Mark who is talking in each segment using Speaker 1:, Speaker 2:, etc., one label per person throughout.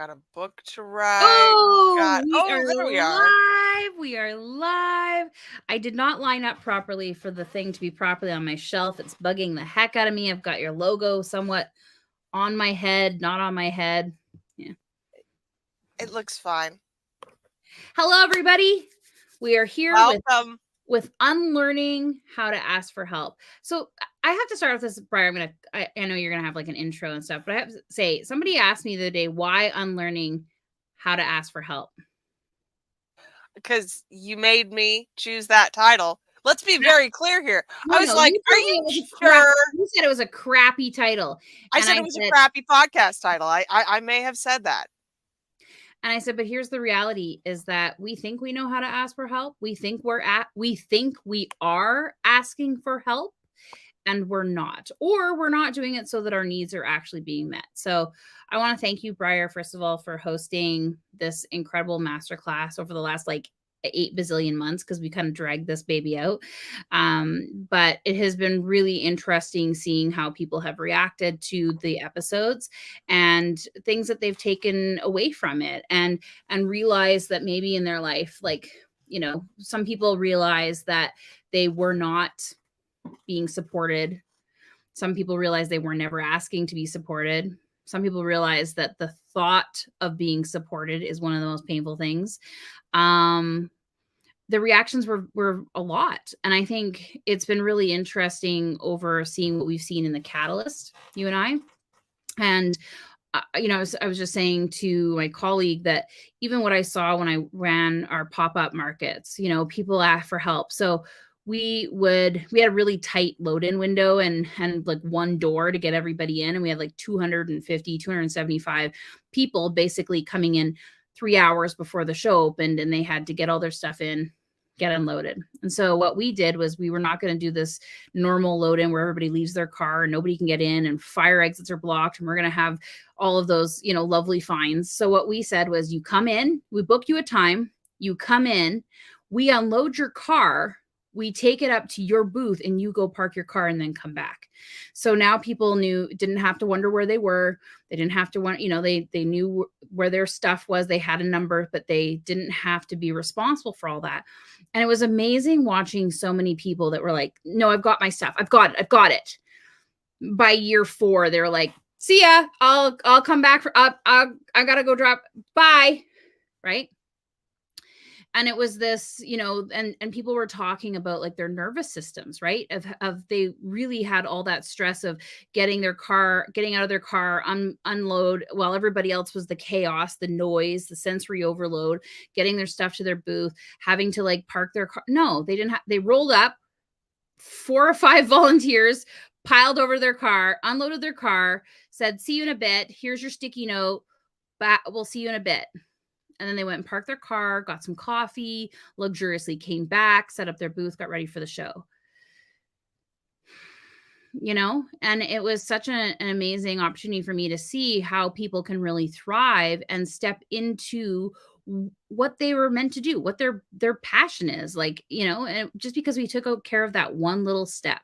Speaker 1: got a book to write.
Speaker 2: Oh,
Speaker 1: There we are.
Speaker 2: live. We are live. I did not line up properly for the thing to be properly on my shelf. It's bugging the heck out of me. I've got your logo somewhat on my head, not on my head. Yeah.
Speaker 1: It looks fine.
Speaker 2: Hello, everybody. We are here with Unlearning How to Ask for Help. So I have to start with this, Briar. I know you're going to have like an intro and stuff, but I have to say, somebody asked me the other day, why Unlearning How to Ask for Help?
Speaker 1: Because you made me choose that title. Let's be very clear here. I was like, are you sure?
Speaker 2: You said it was a crappy title.
Speaker 1: I said it was a crappy podcast title. I may have said that.
Speaker 2: And I said, but here's the reality is that we think we know how to ask for help. We think we are asking for help, and we're not, or we're not doing it so that our needs are actually being met. So I want to thank you, Briar, first of all, for hosting this incredible masterclass over the last 8 bazillion months, because we kind of dragged this baby out. But it has been really interesting seeing how people have reacted to the episodes and things that they've taken away from it, and realize that maybe in their life, some people realize that they were not being supported. Some people realize they were never asking to be supported. Some people realize that the thought of being supported is one of the most painful things. The reactions were a lot. And I think it's been really interesting over seeing what we've seen in the Catalyst, you and I. And, I was just saying to my colleague that even what I saw when I ran our pop-up markets, people ask for help. So we had a really tight load-in window and like one door to get everybody in. And we had like 275 people basically coming in 3 hours before the show opened, and they had to get all their stuff in, get unloaded. And so what we did was we were not going to do this normal load in where everybody leaves their car and nobody can get in and fire exits are blocked, and we're going to have all of those, lovely fines. So what we said was, you come in, we book you a time, you come in, we unload your car, we take it up to your booth, and you go park your car and then come back. So now people didn't have to wonder where they were. They didn't have to they knew where their stuff was. They had a number, but they didn't have to be responsible for all that. And it was amazing watching so many people that were like, no, I've got my stuff. I've got it. By year 4, they were like, see ya. I'll come back I gotta go drop. Bye. Right. And it was this, and people were talking about like their nervous systems, right? Of they really had all that stress of getting out of their car, unload while everybody else was the chaos, the noise, the sensory overload, getting their stuff to their booth, having to like park their car. No, they didn't they rolled up 4 or 5 volunteers, piled over their car, unloaded their car, said, see you in a bit. Here's your sticky note. We'll see you in a bit. And then they went and parked their car, got some coffee, luxuriously came back, set up their booth, got ready for the show. And it was such an amazing opportunity for me to see how people can really thrive and step into what they were meant to do, what their passion is. And just because we took care of that one little step,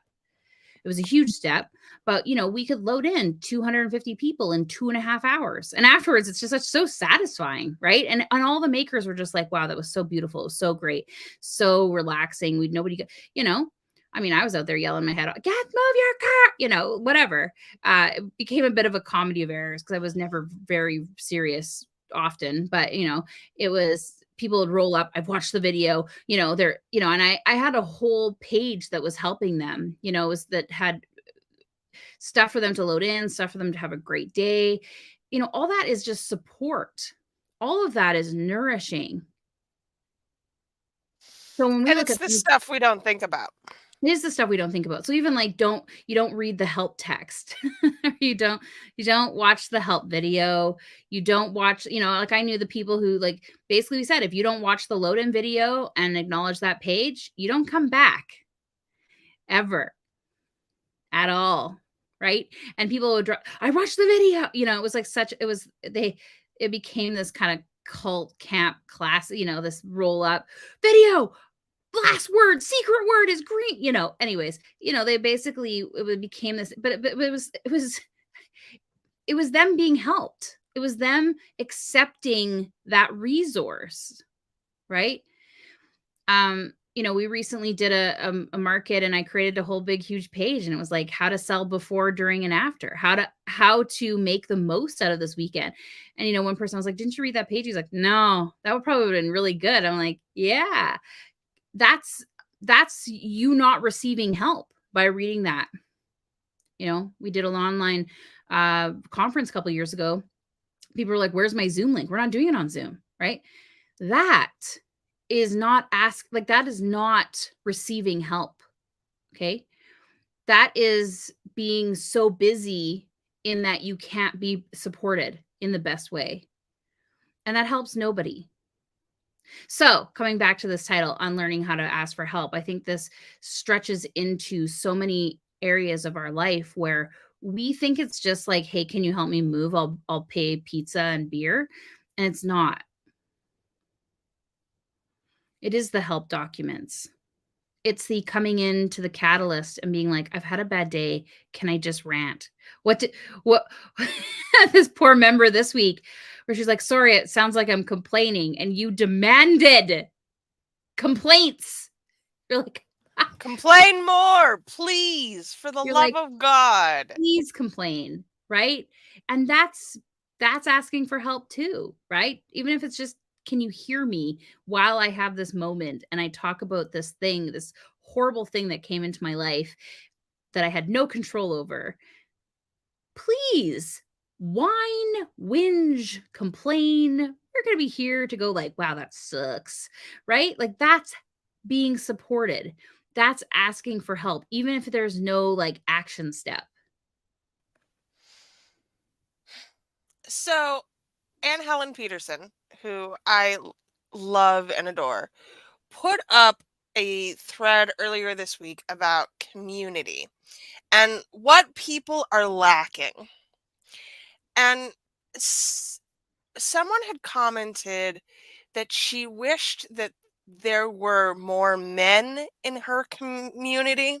Speaker 2: it was a huge step, but we could load in 250 people in 2.5 hours. And afterwards, it's just so satisfying, right? And all the makers were just like, wow, that was so beautiful. It was so great. So relaxing. I was out there yelling my head off, get move your car, whatever. It became a bit of a comedy of errors because I was never very serious often, but it was, people would roll up. I've watched the video, and I had a whole page that was helping them, that had stuff for them to load in, stuff for them to have a great day. All that is just support. All of that is nourishing. So when we look at
Speaker 1: the stuff we don't think about.
Speaker 2: It is the stuff we don't think about. So even you don't read the help text. you don't watch the help video. You don't watch, I knew the people who basically we said, if you don't watch the load in video and acknowledge that page, you don't come back ever at all. Right. And people would I watched the video, it was it became this kind of cult camp class, this roll up video. Last word, secret word is green, anyways, they basically, it became this, but it was them being helped. It was them accepting that resource, right? We recently did a market, and I created a whole big, huge page, and it was like how to sell before, during, and after, how to make the most out of this weekend. And, one person was like, didn't you read that page? He's like, no, that would probably have been really good. I'm like, yeah, that's you not receiving help by reading that. We did an online conference a couple years ago. People were like, where's my Zoom link? We're not doing it on Zoom, right? That is not that is not receiving help. Okay. That is being so busy in that you can't be supported in the best way. And that helps nobody. So coming back to this title, Unlearning How to Ask for Help, I think this stretches into so many areas of our life where we think it's just like, hey, can you help me move? I'll pay pizza and beer. And it's not. It is the help documents. It's the coming into the catalyst and being like, I've had a bad day. Can I just rant? What this poor member this week, where she's like, sorry, it sounds like I'm complaining. And you demanded complaints. You're like,
Speaker 1: complain more, please, for the love of God.
Speaker 2: Please complain, right? And that's asking for help too, right? Even if it's just, can you hear me while I have this moment and I talk about this thing, this horrible thing that came into my life that I had no control over? Please whine, whinge, complain. We're going to be here to go like, wow, that sucks, right? Like that's being supported. That's asking for help, even if there's no like action step.
Speaker 1: So Anne Helen Peterson, who I love and adore, put up a thread earlier this week about community and what people are lacking. And someone had commented that she wished that there were more men in her community,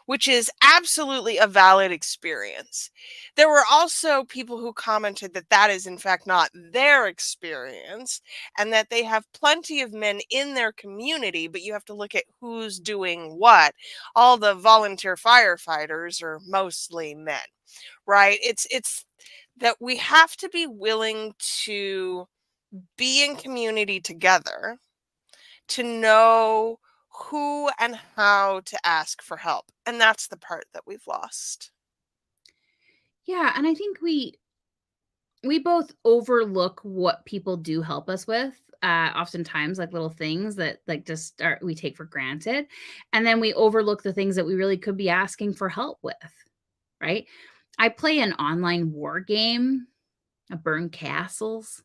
Speaker 1: which is absolutely a valid experience. There were also people who commented that that is in fact not their experience and that they have plenty of men in their community, but you have to look at who's doing what. All the volunteer firefighters are mostly men, right? It's that we have to be willing to be in community together to know who and how to ask for help. And that's the part that we've lost.
Speaker 2: Yeah, and I think we both overlook what people do help us with. Oftentimes like little things that like just we take for granted. And then we overlook the things that we really could be asking for help with, right? I play an online war game. I burn castles.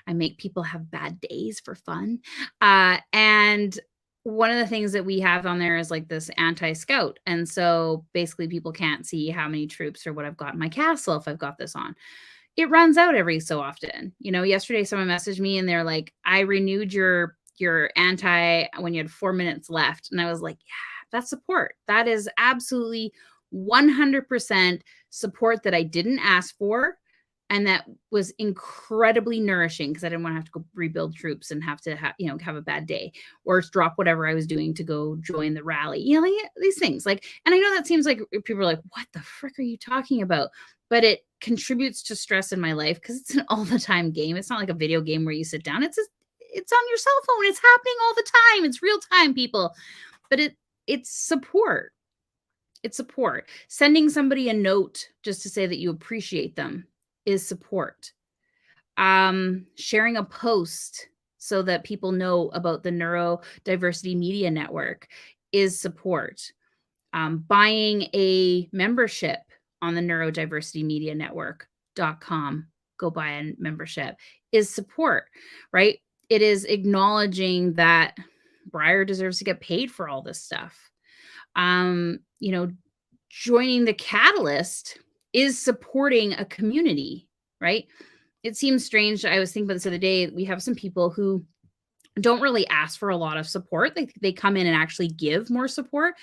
Speaker 2: I make people have bad days for fun. And one of the things that we have on there is like this anti-scout. And so basically people can't see how many troops or what I've got in my castle if I've got this on. It runs out every so often. Yesterday someone messaged me and they're like, I renewed your anti when you had 4 minutes left. And I was like, yeah, that's support. That is absolutely 100% support that I didn't ask for. And that was incredibly nourishing because I didn't want to have to go rebuild troops and have to have a bad day or drop whatever I was doing to go join the rally. Like these things and I know that seems like people are like, what the frick are you talking about? But it contributes to stress in my life because it's an all the time game. It's not like a video game where you sit down. It's on your cell phone. It's happening all the time. It's real time, people. But it's support. It's support. Sending somebody a note just to say that you appreciate them is support. Sharing a post so that people know about the Neurodiversity Media Network is support. Buying a membership on the Neurodiversity Media Network.com, go buy a membership, is support, right? It is acknowledging that Briar deserves to get paid for all this stuff. Joining the Catalyst is supporting a community, right? It seems strange. I was thinking about this the other day. We have some people who don't really ask for a lot of support. They come in and actually give more support,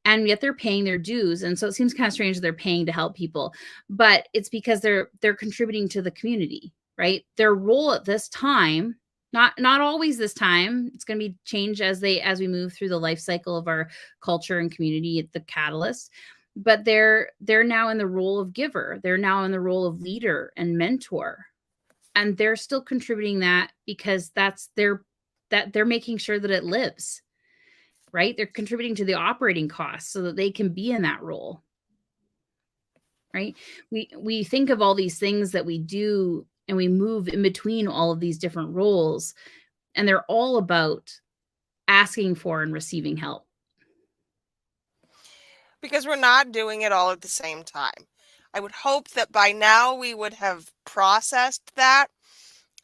Speaker 2: and yet they're paying their dues. And so it seems kind of strange that they're paying to help people, but it's because they're contributing to the community, right? Their role at this time, not always this time, it's going to be changed as we move through the life cycle of our culture and community at the catalyst, but they're now in the role of giver. They're now in the role of leader and mentor, and they're still contributing that because they're making sure that it lives, right? They're contributing to the operating costs so that they can be in that role, right? We think of all these things that we do, and we move in between all of these different roles, and they're all about asking for and receiving help.
Speaker 1: Because we're not doing it all at the same time. I would hope that by now we would have processed that,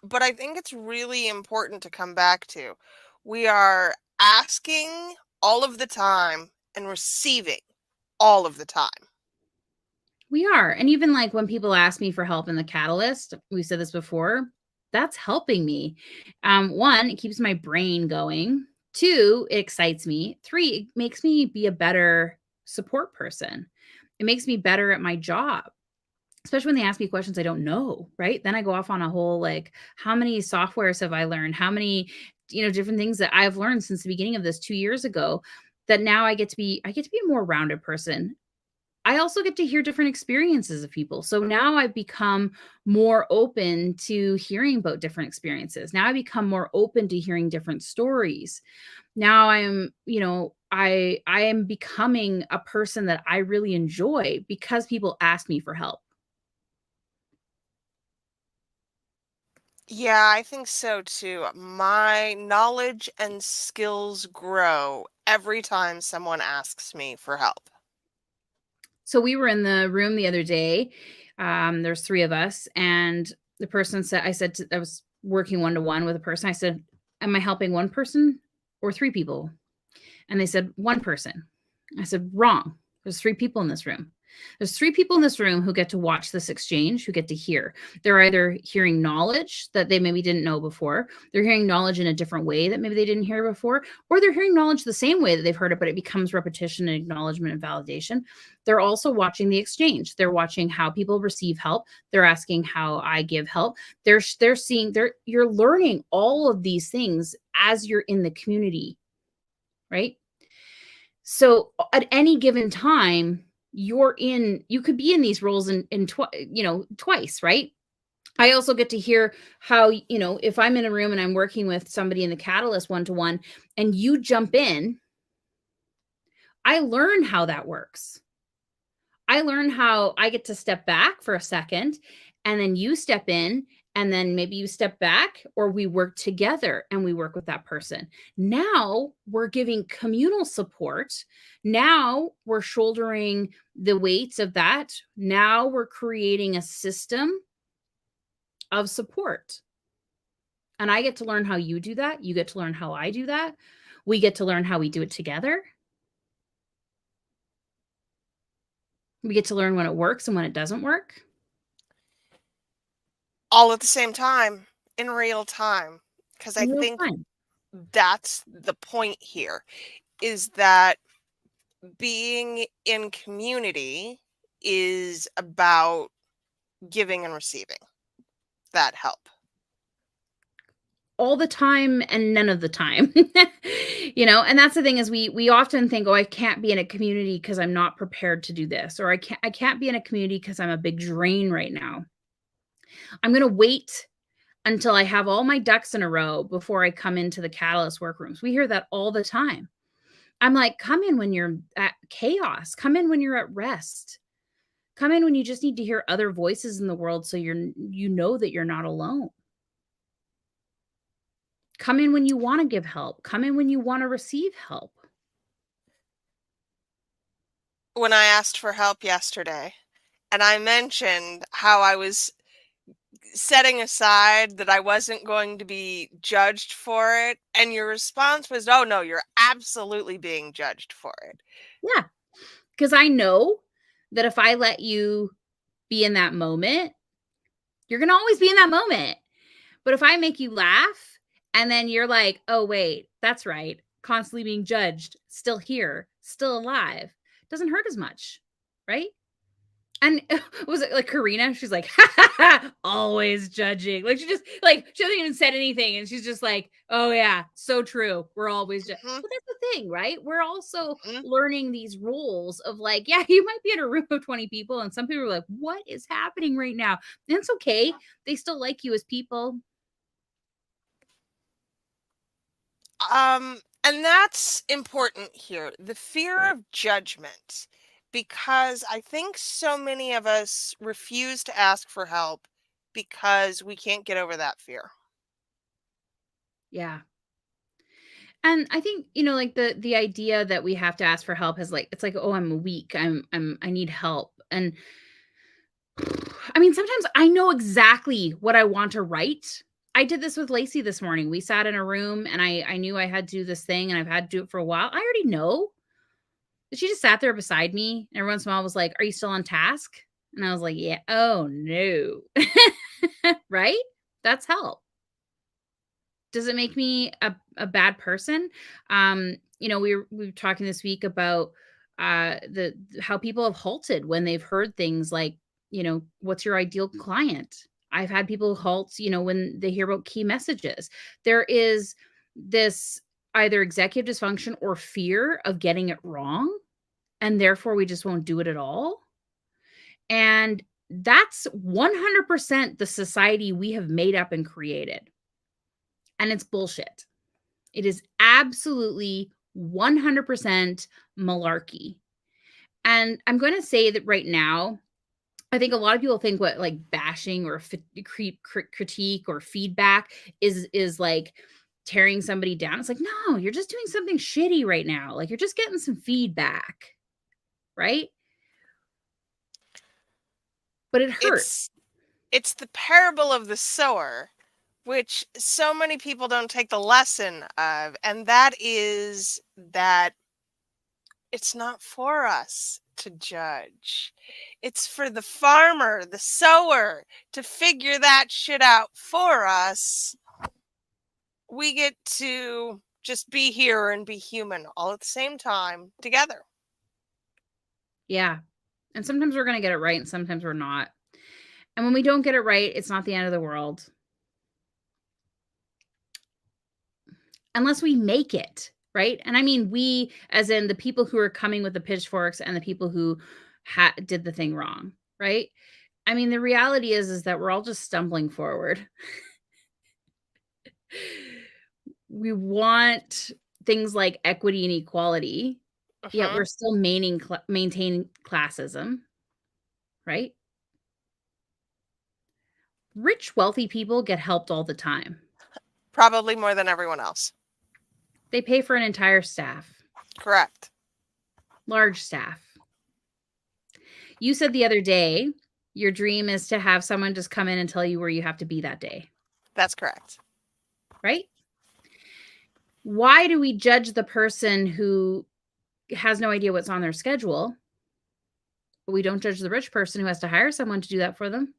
Speaker 1: but I think it's really important to come back to. We are asking all of the time and receiving all of the time.
Speaker 2: We are. And even like when people ask me for help in the catalyst, we said this before, that's helping me. One, it keeps my brain going. Two, it excites me. Three, it makes me be a better support person. It makes me better at my job, especially when they ask me questions I don't know, right? Then I go off on a whole like, how many softwares have I learned? How many, different things that I've learned since the beginning of this 2 years ago, that now I get to be a more rounded person. I also get to hear different experiences of people. So now I've become more open to hearing about different experiences. Now I become more open to hearing different stories. Now I am becoming a person that I really enjoy because people ask me for help.
Speaker 1: Yeah, I think so too. My knowledge and skills grow every time someone asks me for help.
Speaker 2: So we were in the room the other day. There's three of us, and the person said, I was working one to one with a person. I said, am I helping one person or three people? And they said, one person. I said, wrong. There's three people in this room. There's three people in this room who get to watch this exchange, who get to hear. They're either hearing knowledge that they maybe didn't know before, they're hearing knowledge in a different way that maybe they didn't hear before, or they're hearing knowledge the same way that they've heard it, but it becomes repetition and acknowledgement and validation. They're also watching the exchange. They're watching how people receive help. They're asking how I give help. You're learning all of these things as you're in the community, right? So at any given time, you could be in these roles twice, right? I also get to hear how, if I'm in a room and I'm working with somebody in the catalyst one-to-one and you jump in, I learn how that works. I learn how I get to step back for a second, and then you step in, and then maybe you step back, or we work together and we work with that person. Now we're giving communal support. Now we're shouldering the weights of that. Now we're creating a system of support. And I get to learn how you do that. You get to learn how I do that. We get to learn how we do it together. We get to learn when it works and when it doesn't work.
Speaker 1: All at the same time, in real time. Because I
Speaker 2: In real
Speaker 1: think
Speaker 2: time.
Speaker 1: that's the point here, is that being in community is about giving and receiving that help.
Speaker 2: All the time and none of the time. And that's the thing, is we often think, oh, I can't be in a community because I'm not prepared to do this, or I can't be in a community because I'm a big drain right now. I'm going to wait until I have all my ducks in a row before I come into the catalyst workrooms. We hear that all the time. I'm like, come in when you're at chaos. Come in when you're at rest. Come in when you just need to hear other voices in the world, so you know that you're not alone. Come in when you want to give help. Come in when you want to receive help.
Speaker 1: When I asked for help yesterday, and I mentioned how I was setting aside that I wasn't going to be judged for it, and your response was, "Oh no, you're absolutely being judged for it."
Speaker 2: Yeah. Because I know that if I let you be in that moment, you're going to always be in that moment. But if I make you laugh and then you're like, oh, wait, that's right, constantly being judged, still here, still alive, doesn't hurt as much, right? And was it like Karina? She's like, always judging. Like she hasn't even said anything, and she's just like, oh yeah, so true. We're always just.
Speaker 1: Mhm,
Speaker 2: But that's the thing, right? We're also
Speaker 1: mhm.
Speaker 2: learning these rules of like, yeah, you might be in a room of 20 people, and some people are like, what is happening right now? And it's okay. They still like you as people.
Speaker 1: And that's important here, the fear of judgment, because I think so many of us refuse to ask for help because we can't get over that fear.
Speaker 2: Yeah. And I think, like the idea that we have to ask for help is like, it's like, oh, I'm weak. I need help. And I mean, sometimes I know exactly what I want to write. I did this with Lacey this morning. We sat in a room and I knew I had to do this thing and I've had to do it for a while. I already know. But she just sat there beside me and every once in a while was like, are you still on task? And I was like, yeah. Oh no. Right? That's help. Does it make me a bad person? We were talking this week about the how people have halted when they've heard things like, what's your ideal client? I've had people halt, when they hear about key messages. There is this either executive dysfunction or fear of getting it wrong, and therefore we just won't do it at all. And that's 100% the society we have made up and created. And it's bullshit. It is absolutely 100% malarkey. And I'm going to say that right now, I think a lot of people think what like bashing or critique or feedback is like tearing somebody down. It's like, no, you're just doing something shitty right now. Like you're just getting some feedback, right? But it hurts.
Speaker 1: It's the parable of the sower, which so many people don't take the lesson of, and that is that it's not for us to judge. It's for the farmer, the sower, to figure that shit out for us. We get to just be here and be human all at the same time together.
Speaker 2: Yeah. And sometimes we're going to get it right and sometimes we're not. And when we don't get it right, it's not the end of the world. Unless we make it, right? And I mean we as in the people who are coming with the pitchforks and the people who did the thing wrong, right? I mean the reality is that we're all just stumbling forward. We want things like equity and equality, yet
Speaker 1: Uh-huh.
Speaker 2: we're still maintaining classism, right? Rich, wealthy people get helped all the time.
Speaker 1: Probably more than everyone else.
Speaker 2: They pay for an entire staff,
Speaker 1: Correct.
Speaker 2: large staff. You said the other day, your dream is to have someone just come in and tell you where you have to be that day,
Speaker 1: That's correct.
Speaker 2: right? Why do we judge the person who has no idea what's on their schedule, but we don't judge the rich person who has to hire someone to do that for them?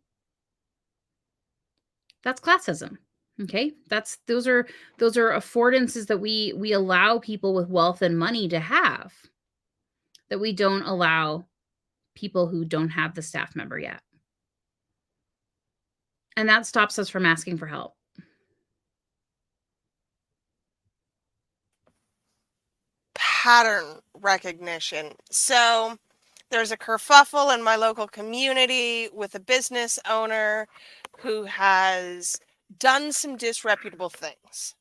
Speaker 2: That's classism. Okay? Those are affordances that we allow people with wealth and money to have that we don't allow people who don't have the staff member yet. And that stops us from asking for help.
Speaker 1: Pattern recognition. So there's a kerfuffle in my local community with a business owner who has done some disreputable things.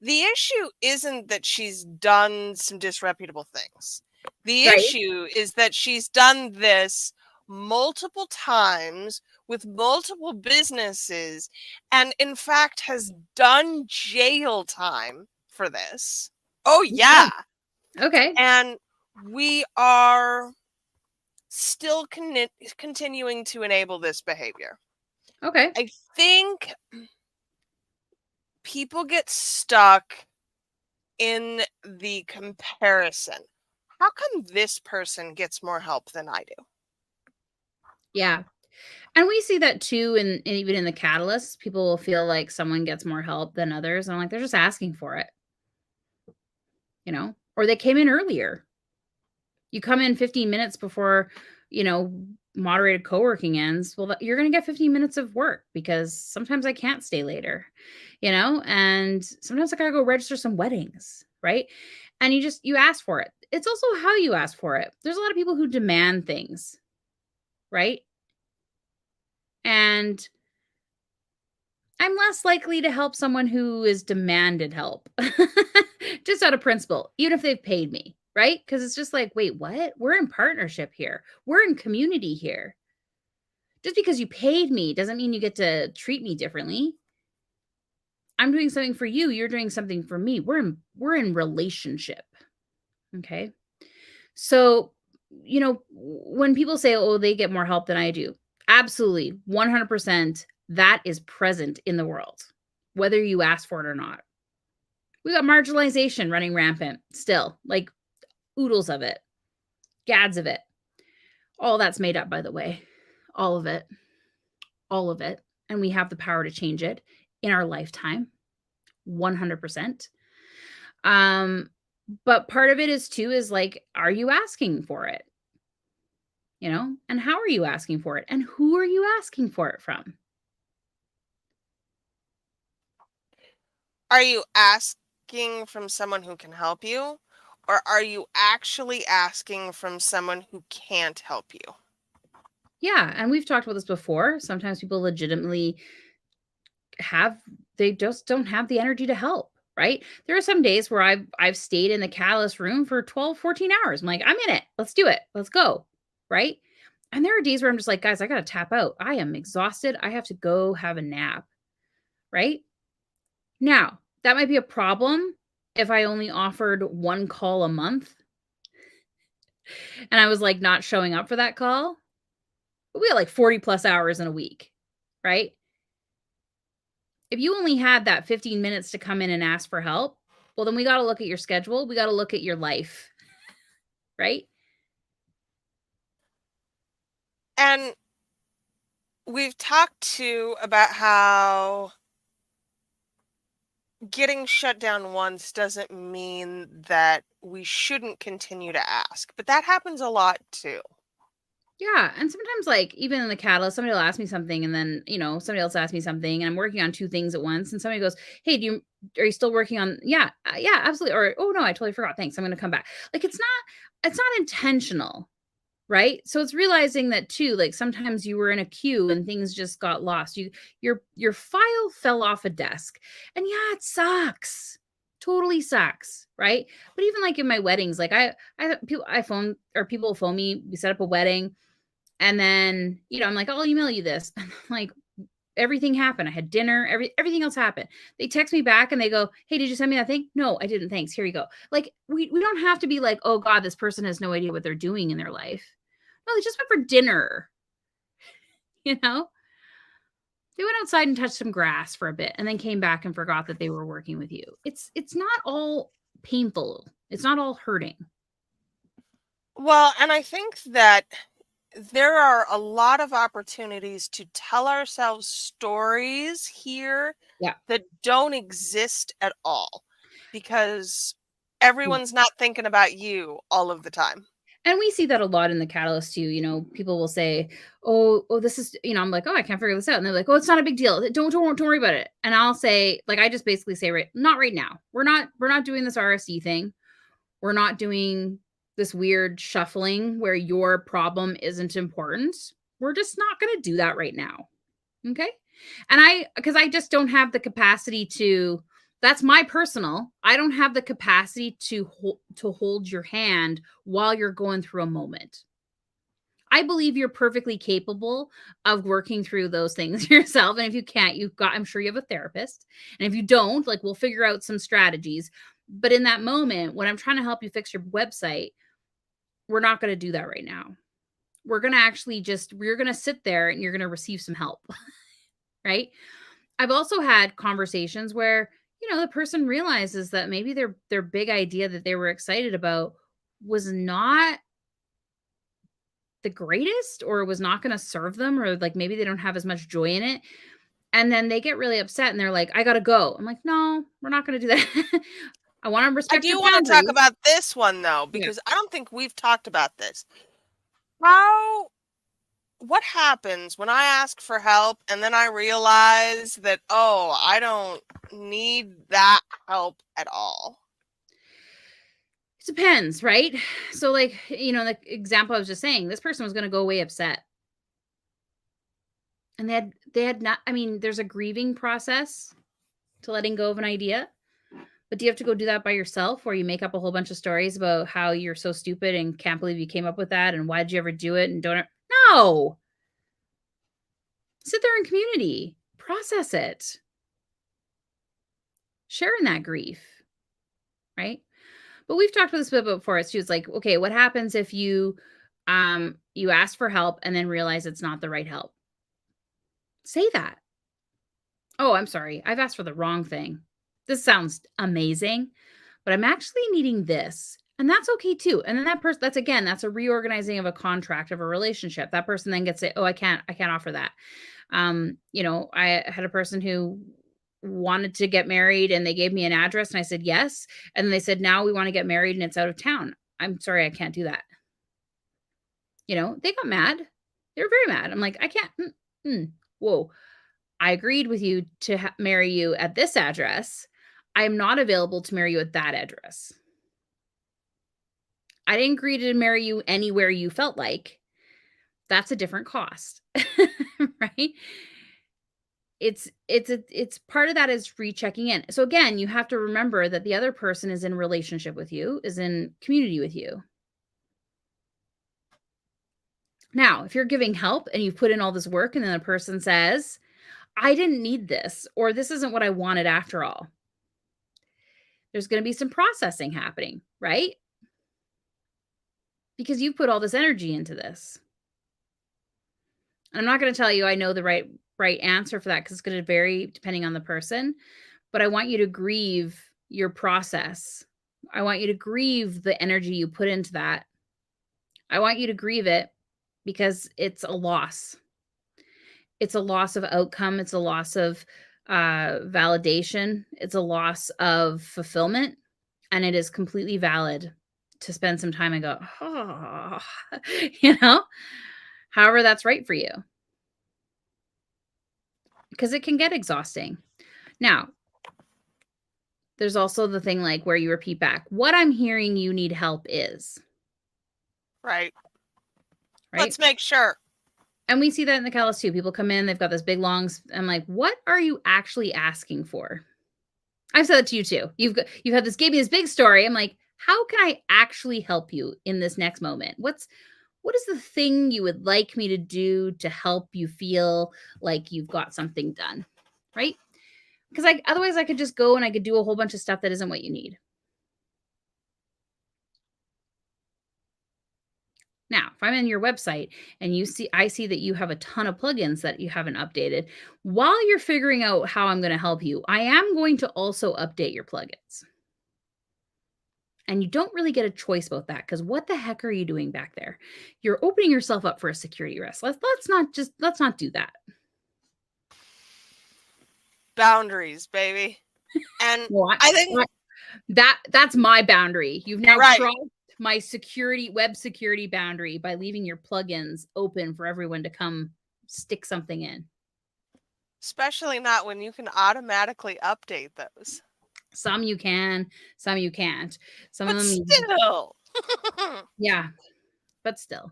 Speaker 1: The issue isn't that she's done some disreputable things. The
Speaker 2: Right?
Speaker 1: issue is that she's done this multiple times with multiple businesses and, in fact, has done jail time for this. Oh, yeah.
Speaker 2: Okay.
Speaker 1: And we are still continuing to enable this behavior.
Speaker 2: Okay.
Speaker 1: I think people get stuck in the comparison. How come this person gets more help than I do?
Speaker 2: Yeah. And we see that too and even in the catalysts, people will feel like someone gets more help than others. And I'm like, they're just asking for it, or they came in earlier. You come in 15 minutes before, you know, moderated co-working ends, well, you're going to get 15 minutes of work because sometimes I can't stay later, and sometimes I got to go register some weddings, right? And you ask for it. It's also how you ask for it. There's a lot of people who demand things, right? And I'm less likely to help someone who is demanded help just out of principle, even if they've paid me, right? Because it's just like, wait, what? We're in partnership here. We're in community here. Just because you paid me doesn't mean you get to treat me differently. I'm doing something for you. You're doing something for me. We're in relationship. Okay. So, when people say, oh, they get more help than I do, absolutely 100% that is present in the world, whether you ask for it or not. We got marginalization running rampant still, like oodles of it, gads of it. All that's made up, by the way. All of it. All of it. And we have the power to change it in our lifetime. 100%. But part of it is like, are you asking for it? And how are you asking for it? And who are you asking for it from?
Speaker 1: Are you asking from someone who can help you, or are you actually asking from someone who can't help you?
Speaker 2: Yeah, and we've talked about this before. Sometimes people legitimately they just don't have the energy to help, right? There are some days where I've stayed in the catalyst room for 12, 14 hours. I'm like, I'm in it. Let's do it. Let's go. Right? And there are days where I'm just like, guys, I got to tap out. I am exhausted. I have to go have a nap. Right? Now, that might be a problem if I only offered one call a month and I was like not showing up for that call. But we had like 40 plus hours in a week, right? If you only had that 15 minutes to come in and ask for help, well, then we got to look at your schedule. We got to look at your life, right?
Speaker 1: And we've talked too about how getting shut down once doesn't mean that we shouldn't continue to ask, but that happens a lot too.
Speaker 2: Yeah. And sometimes, like, even in the catalyst, somebody will ask me something, and then, somebody else asks me something, and I'm working on two things at once. And somebody goes, hey, are you still working on? Yeah, yeah, absolutely. Or, oh, no, I totally forgot. Thanks. I'm going to come back. Like, it's not intentional. Right? So it's realizing that too, like sometimes you were in a queue and things just got lost. Your file fell off a desk. And yeah, it sucks. Totally sucks, right? But even like in my weddings, like people phone me, we set up a wedding, and then, I'm like, I'll email you this. And like everything happened. I had dinner, everything else happened. They text me back and they go, hey, did you send me that thing? No, I didn't. Thanks. Here you go. Like we don't have to be like, oh God, this person has no idea what they're doing in their life. No, they just went for dinner. They went outside and touched some grass for a bit and then came back and forgot that they were working with you. It's not all painful. It's not all hurting.
Speaker 1: Well, and I think that there are a lot of opportunities to tell ourselves stories here
Speaker 2: Yeah.
Speaker 1: that don't exist at all because everyone's not thinking about you all of the time.
Speaker 2: And we see that a lot in the catalyst too. People will say, oh, this is, I'm like, oh, I can't figure this out. And they're like, oh, it's not a big deal. Don't worry about it. And I'll say, like, I just basically say, right, not right now. We're not doing this RSD thing. We're not doing this weird shuffling where your problem isn't important. We're just not going to do that right now. Okay. And because I just don't have the capacity to, that's my personal, I don't have the capacity to hold your hand while you're going through a moment. I believe you're perfectly capable of working through those things yourself. And if you can't, I'm sure you have a therapist. And if you don't, like, we'll figure out some strategies. But in that moment, when I'm trying to help you fix your website, we're not going to do that right now. We're going to actually we're going to sit there and you're going to receive some help. Right? I've also had conversations where, the person realizes that maybe their big idea that they were excited about was not the greatest, or was not going to serve them, or like maybe they don't have as much joy in it. And then they get really upset and they're like, I got to go. I'm like, no, we're not going to do that. I want to
Speaker 1: I
Speaker 2: respect your
Speaker 1: do want to
Speaker 2: boundaries.
Speaker 1: talk about this one though,
Speaker 2: Yeah.
Speaker 1: because I don't think we've talked about this. How what happens when I ask for help and then I realize that, oh, I don't need that help at all?
Speaker 2: It depends, right? So, like, the example I was just saying, this person was going to go away upset. And they had not, I mean, there's a grieving process to letting go of an idea. But do you have to go do that by yourself, where you make up a whole bunch of stories about how you're so stupid and can't believe you came up with that and why did you ever do it and don't? No. Sit there in community, process it, share in that grief, right? But we've talked about this before. It's just like, okay, what happens if you ask for help and then realize it's not the right help? Say that. Oh, I'm sorry. I've asked for the wrong thing. This sounds amazing, but I'm actually needing this. And that's okay too. And then that person, that's a reorganizing of a contract of a relationship. That person then gets it. Oh, I can't offer that. I had a person who wanted to get married and they gave me an address and I said yes. And then they said, now we want to get married and it's out of town. I'm sorry, I can't do that. They got mad. They were very mad. I'm like, I can't. Whoa. I agreed with you to marry you at this address. I am not available to marry you at that address. I didn't agree to marry you anywhere you felt like. That's a different cost, right? It's part of that is rechecking in. So again, you have to remember that the other person is in relationship with you, is in community with you. Now, if you're giving help and you've put in all this work and then the person says, I didn't need this, or this isn't what I wanted after all, there's going to be some processing happening, right? Because you've put all this energy into this. And I'm not going to tell you I know the right answer for that, because it's going to vary depending on the person. But I want you to grieve your process. I want you to grieve the energy you put into that. I want you to grieve it because it's a loss. It's a loss of outcome. It's a loss of validation. It's a loss of fulfillment. And it is completely valid to spend some time and go, oh, however that's right for you. Because it can get exhausting. Now, there's also the thing like where you repeat back, what I'm hearing you need help is.
Speaker 1: Right. Let's make sure.
Speaker 2: And we see that in the catalyst too. People come in, they've got this big long, I'm like, what are you actually asking for? I've said that to you too. You've had this, gave me this big story. I'm like, how can I actually help you in this next moment? What is the thing you would like me to do to help you feel like you've got something done? Right? Because otherwise I could just go and I could do a whole bunch of stuff that isn't what you need. Now, if I'm in your website and I see that you have a ton of plugins that you haven't updated, while you're figuring out how I'm going to help you, I am going to also update your plugins. And you don't really get a choice about that, because what the heck are you doing back there? You're opening yourself up for a security risk. Let's not do that.
Speaker 1: Boundaries, baby. And
Speaker 2: well,
Speaker 1: I think
Speaker 2: that's my boundary. You've now
Speaker 1: right.
Speaker 2: crossed my web security boundary by leaving your plugins open for everyone to come stick something in.
Speaker 1: Especially not when you can automatically update those.
Speaker 2: Some you can, some you can't. Some
Speaker 1: but
Speaker 2: of them
Speaker 1: still.
Speaker 2: Yeah, but still.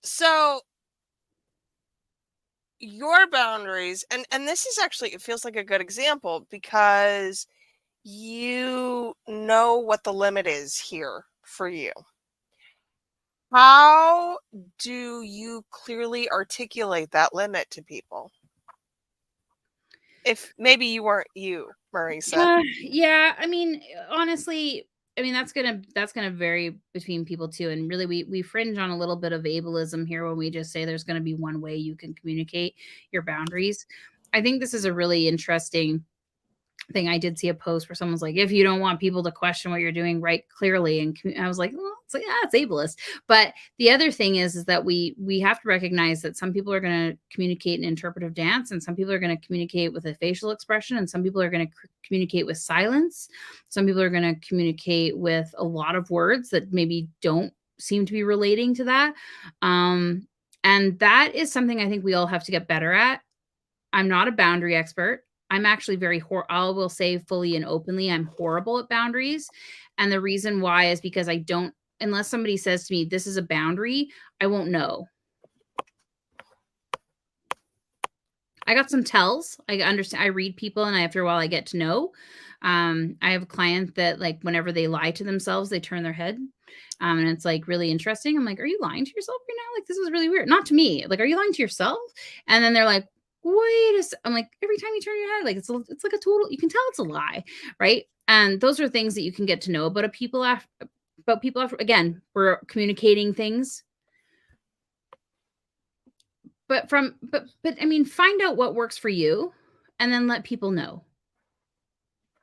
Speaker 1: So your boundaries, and this is actually, it feels like a good example because you know what the limit is here for you. How do you clearly articulate that limit to people? If maybe you weren't you, Marissa.
Speaker 2: Yeah, I mean, honestly, that's gonna vary between people too. And really we fringe on a little bit of ableism here when we just say there's gonna be one way you can communicate your boundaries. I think this is a really interesting thing. I did see a post where someone's like, if you don't want people to question what you're doing, right clearly. And I was like, well, it's like, it's ableist. But the other thing is that we have to recognize that some people are going to communicate in interpretive dance, and some people are going to communicate with a facial expression, and some people are going to communicate with silence. Some people are going to communicate with a lot of words that maybe don't seem to be relating to that. And And that is something I think we all have to get better at. I'm not a boundary expert. I'm actually I will say fully and openly, I'm horrible at boundaries. And the reason why is because I don't, unless somebody says to me, this is a boundary, I won't know. I got some tells. I understand. I read people, and after a while, I get to know. I have a client that, like, whenever they lie to themselves, they turn their head, and it's like really interesting. I'm like, "Are you lying to yourself right now? Like, this is really weird." Not to me. Like, "Are you lying to yourself?" And then they're like, I'm like, "Every time you turn your head, like it's like a total. You can tell it's a lie, right?" And those are things that you can get to know about people after. About people after. Again, we're communicating things. But I mean, find out what works for you and then let people know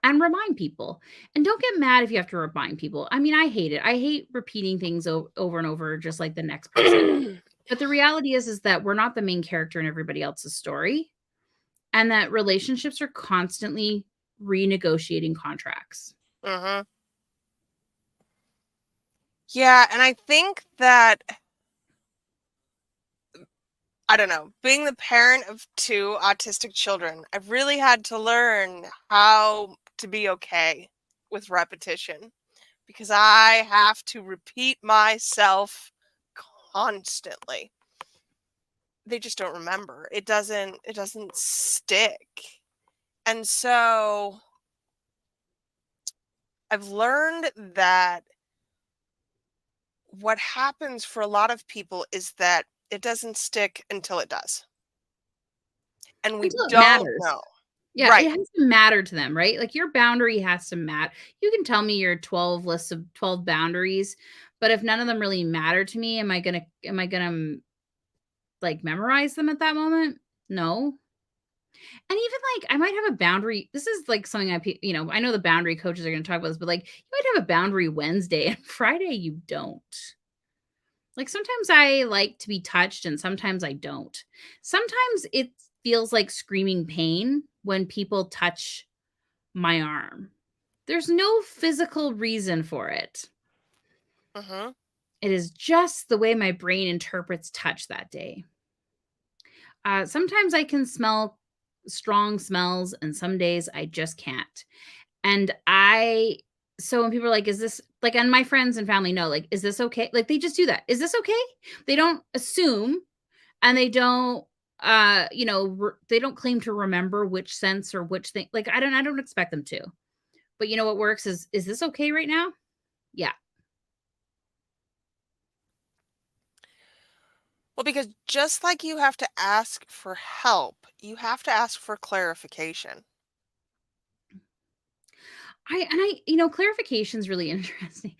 Speaker 2: and remind people. And don't get mad if you have to remind people. I mean, I hate it. I hate repeating things over and over just like the next person. But the reality is that we're not the main character in everybody else's story, and that relationships are constantly renegotiating contracts.
Speaker 1: Mm-hmm. Yeah, and I think that, I don't know, being the parent of 2 autistic children, I've really had to learn how to be okay with repetition, because I have to repeat myself constantly. They just don't remember. It doesn't stick. And so I've learned that what happens for a lot of people is that it doesn't stick until it does. And we
Speaker 2: Until it
Speaker 1: don't
Speaker 2: matters.
Speaker 1: know.
Speaker 2: Yeah, it
Speaker 1: Right.
Speaker 2: has to matter to them, right? Like, your boundary has to matter. You can tell me your 12 lists of 12 boundaries, but if none of them really matter to me, am I gonna like memorize them at that moment? No. And even like I might have a boundary. This is like something I know the boundary coaches are going to talk about this, but like you might have a boundary Wednesday and Friday you don't. Like sometimes I like to be touched and sometimes I don't. Sometimes it feels like screaming pain when people touch my arm. There's no physical reason for it.
Speaker 1: Mm-hmm.
Speaker 2: It is just the way my brain interprets touch that day. Sometimes I can smell strong smells, and some days I just can't. And so when people are like, is this like, and my friends and family know, like, is this okay? Like, they just do that. Is this okay? They don't assume, and they don't, they don't claim to remember which sense or which thing. Like, I don't expect them to. But you know what works is this okay right now? Yeah.
Speaker 1: Well, because just like you have to ask for help, you have to ask for clarification.
Speaker 2: Clarification is really interesting.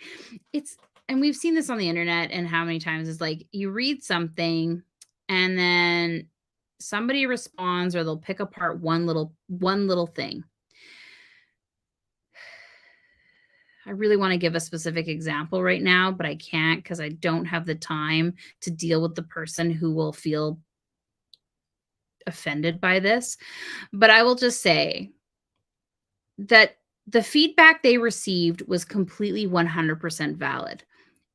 Speaker 2: It's and we've seen this on the internet and how many times is like you read something and then somebody responds or they'll pick apart one little thing. I really want to give a specific example right now, but I can't because I don't have the time to deal with the person who will feel offended by this. But I will just say that the feedback they received was completely 100% valid.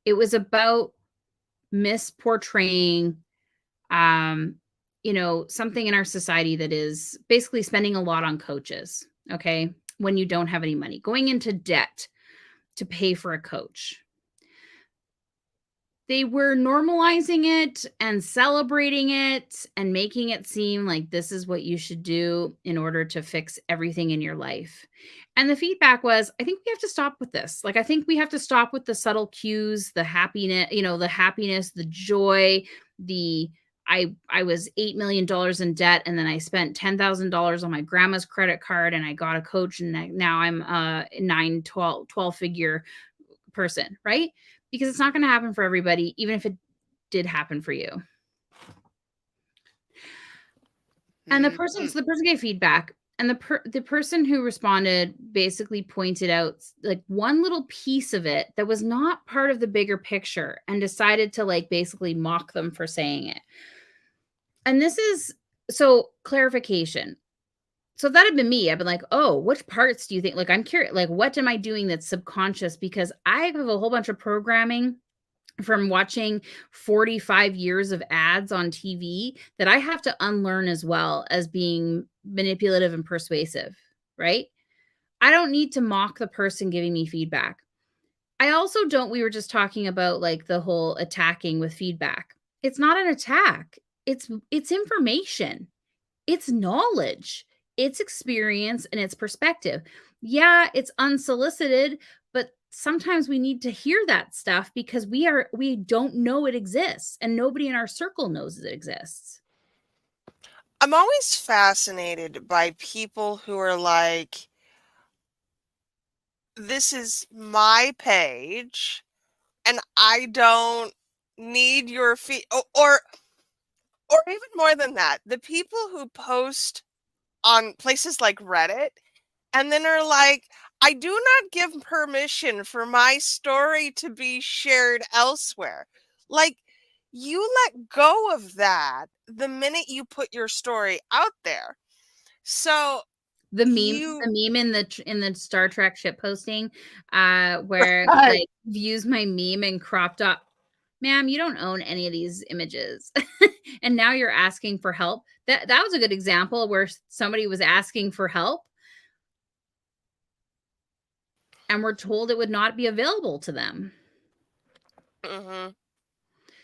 Speaker 2: It was about misportraying, um, something in our society that is basically spending a lot on coaches, okay? When you don't have any money, going into debt to pay for a coach. They were normalizing it and celebrating it and making it seem like this is what you should do in order to fix everything in your life. And the feedback was, I think we have to stop with this. Like, I think we have to stop with the subtle cues, the happiness, the joy, I was $8 million in debt and then I spent $10,000 on my grandma's credit card and I got a coach and now I'm a 12 figure person, right? Because it's not going to happen for everybody, even if it did happen for you. And the person gave feedback, and the person who responded basically pointed out like one little piece of it that was not part of the bigger picture and decided to like basically mock them for saying it. And this is so clarification. So that had been me. I've been like, oh, which parts do you think? Like, I'm curious, like, what am I doing that's subconscious? Because I have a whole bunch of programming from watching 45 years of ads on TV that I have to unlearn as well as being manipulative and persuasive, right? I don't need to mock the person giving me feedback. I also don't we were just talking about, like, the whole attacking with feedback. It's not an attack. It's information. It's knowledge. It's experience and it's perspective. Yeah, it's unsolicited, but sometimes we need to hear that stuff because we don't know it exists and nobody in our circle knows it exists.
Speaker 1: I'm always fascinated by people who are like, this is my page and I don't need your feed, or even more than that, the people who post on places like Reddit and then are like, I do not give permission for my story to be shared elsewhere. Like, you let go of that the minute you put your story out there. So
Speaker 2: The
Speaker 1: you
Speaker 2: meme in the Star Trek ship posting, where,
Speaker 1: Right.
Speaker 2: like, views my meme and cropped up. Ma'am, you don't own any of these images. And now you're asking for help. That was a good example where somebody was asking for help and we're told it would not be available to them.
Speaker 1: Mhm.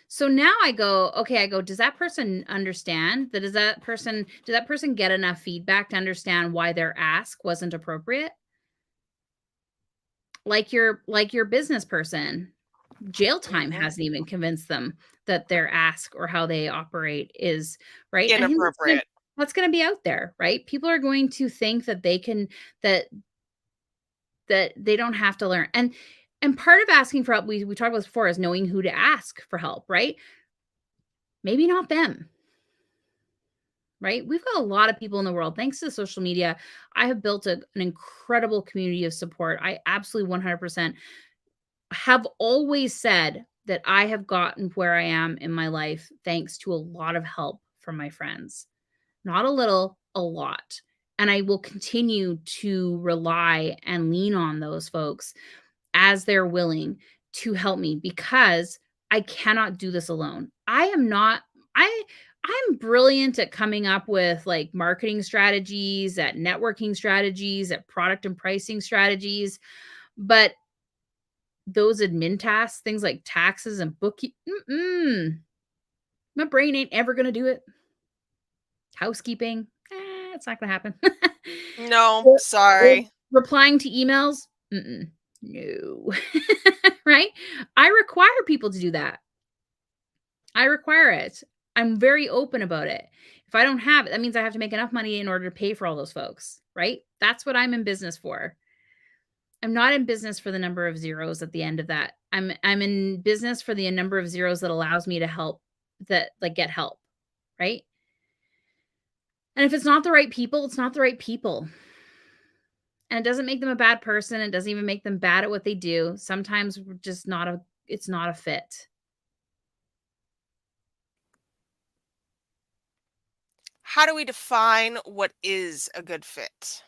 Speaker 2: So now I go, okay, I go, does that person understand that? Did that person get enough feedback to understand why their ask wasn't appropriate? Like your business person, jail time
Speaker 1: Mhm.
Speaker 2: hasn't even convinced them that their ask or how they operate is right. I think
Speaker 1: Inappropriate.
Speaker 2: that's gonna be out there, right? People are going to think that they can that that they don't have to learn. And part of asking for help, we talked about this before, is knowing who to ask for help, right? Maybe not them, right? We've got a lot of people in the world. Thanks to social media, I have built an incredible community of support. I absolutely 100% have always said that I have gotten where I am in my life thanks to a lot of help from my friends. Not a little, a lot. And I will continue to rely and lean on those folks as they're willing to help me because I cannot do this alone. I I'm brilliant at coming up with like marketing strategies, at networking strategies, at product and pricing strategies, but those admin tasks, things like taxes and bookkeeping, my brain ain't ever gonna do it. Housekeeping, it's not gonna happen.
Speaker 1: No,
Speaker 2: Or
Speaker 1: sorry.
Speaker 2: replying to emails, no. Right? I require people to do that. I require it. I'm very open about it. If I don't have it, that means I have to make enough money in order to pay for all those folks, right? That's what I'm in business for. I'm not in business for the number of zeros at the end of that. I'm in business for the number of zeros that allows me to help that like get help, right? And if it's not the right people, it's not the right people. And it doesn't make them a bad person. It doesn't even make them bad at what they do. Sometimes we're just not a it's not a fit.
Speaker 1: How do we define what is a good fit?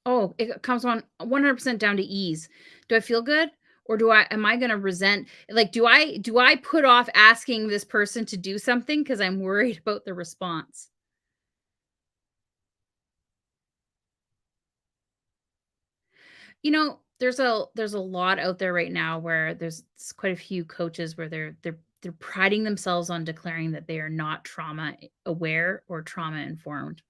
Speaker 2: Oh, it comes on 100% down to ease. Do I feel good? Or do I am I gonna resent like, do I put off asking this person to do something because 'cause I'm worried about the response? You know, there's a lot out there right now where quite a few coaches where they're priding themselves on declaring that they are not trauma aware or trauma informed.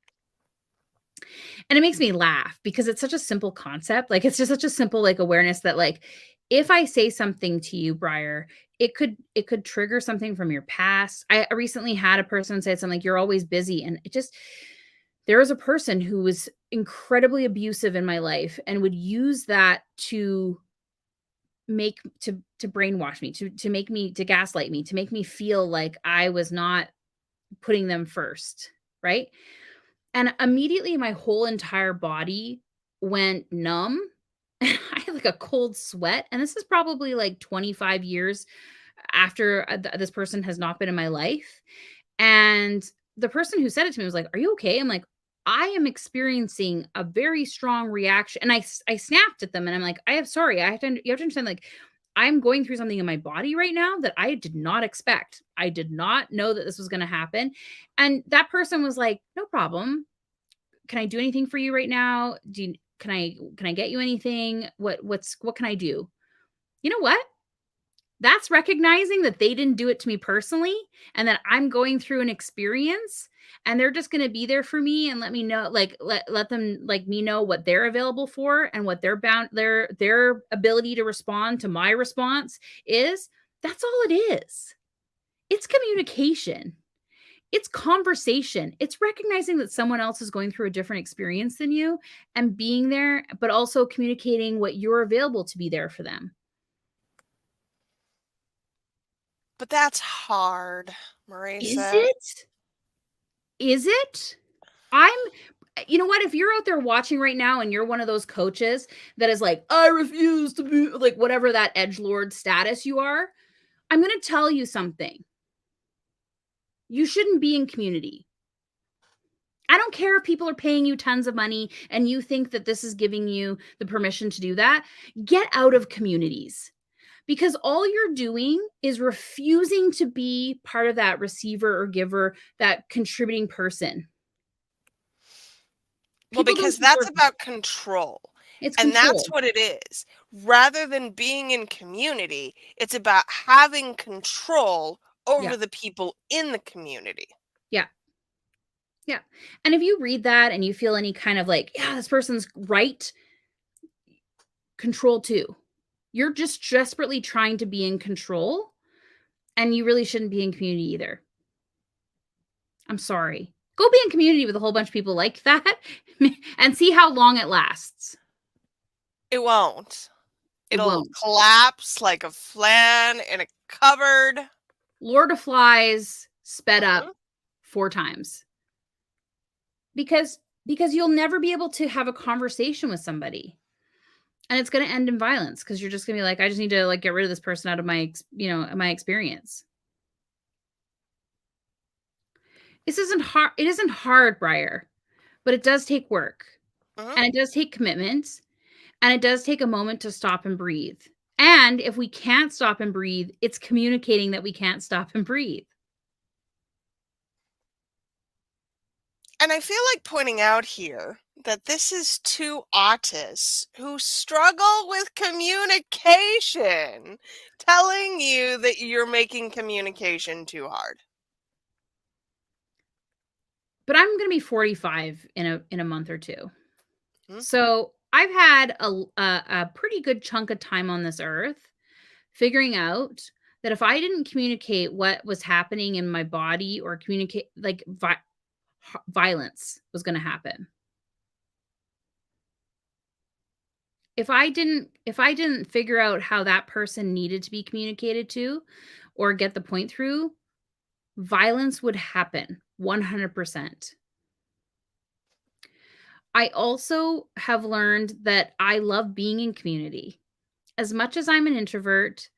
Speaker 2: And it makes me laugh because it's such a simple concept. Like it's just such a simple like awareness that like if I say something to you, Briar, it could trigger something from your past. I recently had a person say something like you're always busy and it just there was a person who was incredibly abusive in my life and would use that to make to brainwash me, to make me to gaslight me, to make me feel like I was not putting them first, right? And immediately my whole entire body went numb. I had like a cold sweat. And this is probably like 25 years after this person has not been in my life. And the person who said it to me was like, "Are you okay?" I'm like, "I am experiencing a very strong reaction." And I snapped at them and I'm like, "I am sorry. You have to understand like I'm going through something in my body right now that I did not expect. I did not know that this was going to happen. And that person was like, no problem. Can I do anything for you right now? Can I get you anything? What can I do? You know what? That's recognizing that they didn't do it to me personally and that I'm going through an experience and they're just going to be there for me and let me know, like let them like me know what they're available for and what their ability to respond to my response is. That's all it is. It's communication. It's conversation. It's recognizing that someone else is going through a different experience than you and being there, but also communicating what you're available to be there for them.
Speaker 1: But that's hard,
Speaker 2: Is
Speaker 1: Marissa.
Speaker 2: it? Is it? You know what? If you're out there watching right now and you're one of those coaches that is like, I refuse to be like whatever that edgelord status you are, I'm going to tell you something. You shouldn't be in community. I don't care if people are paying you tons of money and you think that this is giving you the permission to do that. Get out of communities. Because all you're doing is refusing to be part of that receiver or giver, that contributing person.
Speaker 1: Well,
Speaker 2: People don't
Speaker 1: because that's
Speaker 2: deserve
Speaker 1: about control.
Speaker 2: it's
Speaker 1: And that's
Speaker 2: control.
Speaker 1: what it is. Rather than being in community, it's about having control
Speaker 2: Yeah.
Speaker 1: over the people in the community.
Speaker 2: Yeah. Yeah. And if you read that and you feel any kind of like, yeah, this person's right, control too. You're just desperately trying to be in control and you really shouldn't be in community either. I'm sorry. Go be in community with a whole bunch of people like that and see how long it lasts.
Speaker 1: It won't.
Speaker 2: It
Speaker 1: It'll
Speaker 2: won't.
Speaker 1: collapse like a flan in a cupboard.
Speaker 2: Lord of Flies sped up
Speaker 1: Mhm.
Speaker 2: 4 times. Because you'll never be able to have a conversation with somebody. And it's going to end in violence because you're just going to be like, I just need to like get rid of this person out of my, my experience. This isn't hard. It isn't hard, Briar, but it does take work
Speaker 1: Mhm.
Speaker 2: and it does take commitment and it does take a moment to stop and breathe. And if we can't stop and breathe, it's communicating that we can't stop and breathe.
Speaker 1: And I feel like pointing out here that this is two autists who struggle with communication, telling you that you're making communication too hard.
Speaker 2: But I'm going to be 45 in a month or two.
Speaker 1: Mhm.
Speaker 2: So I've had a pretty good chunk of time on this earth figuring out that if I didn't communicate what was happening in my body or communicate like violence was going to happen. If I didn't figure out how that person needed to be communicated to or get the point through, violence would happen 100%. I also have learned that I love being in community. As much as I'm an introvert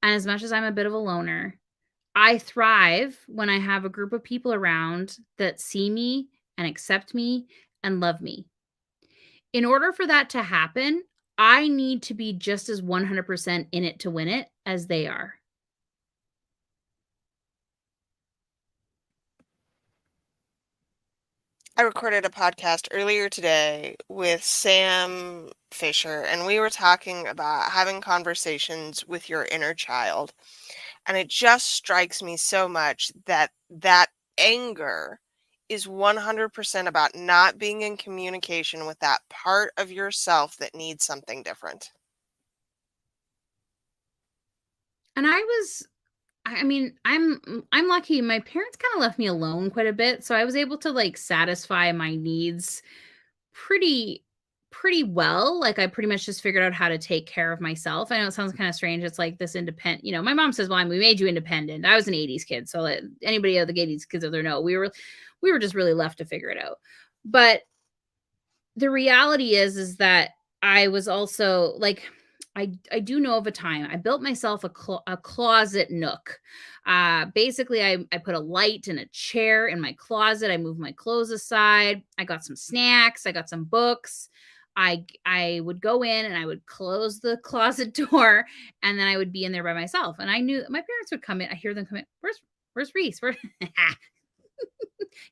Speaker 2: and as much as I'm a bit of a loner, I thrive when I have a group of people around that see me and accept me and love me. In order for that to happen, I need to be just as 100% in it to win it as they are.
Speaker 1: I recorded a podcast earlier today with Sam Fisher, and we were talking about having conversations with your inner child. And it just strikes me so much that that anger is 100% about not being in communication with that part of yourself that needs something different.
Speaker 2: And I mean, I'm lucky. My parents kind of left me alone quite a bit, so I was able to like satisfy my needs pretty pretty well. Like I pretty much just figured out how to take care of myself. I know it sounds kind of strange. It's like this independent, my mom says, "Well, we made you independent." I was an 80s kid, so like, anybody of the 80s kids out there know we were just really left to figure it out. But the reality is that I was also like I do know of a time I built myself a closet nook. Basically, I put a light and a chair in my closet. I moved my clothes aside. I got some snacks. I got some books. I would go in and I would close the closet door, and then I would be in there by myself. And I knew that my parents would come in. I hear them come in. Where's Reese? Where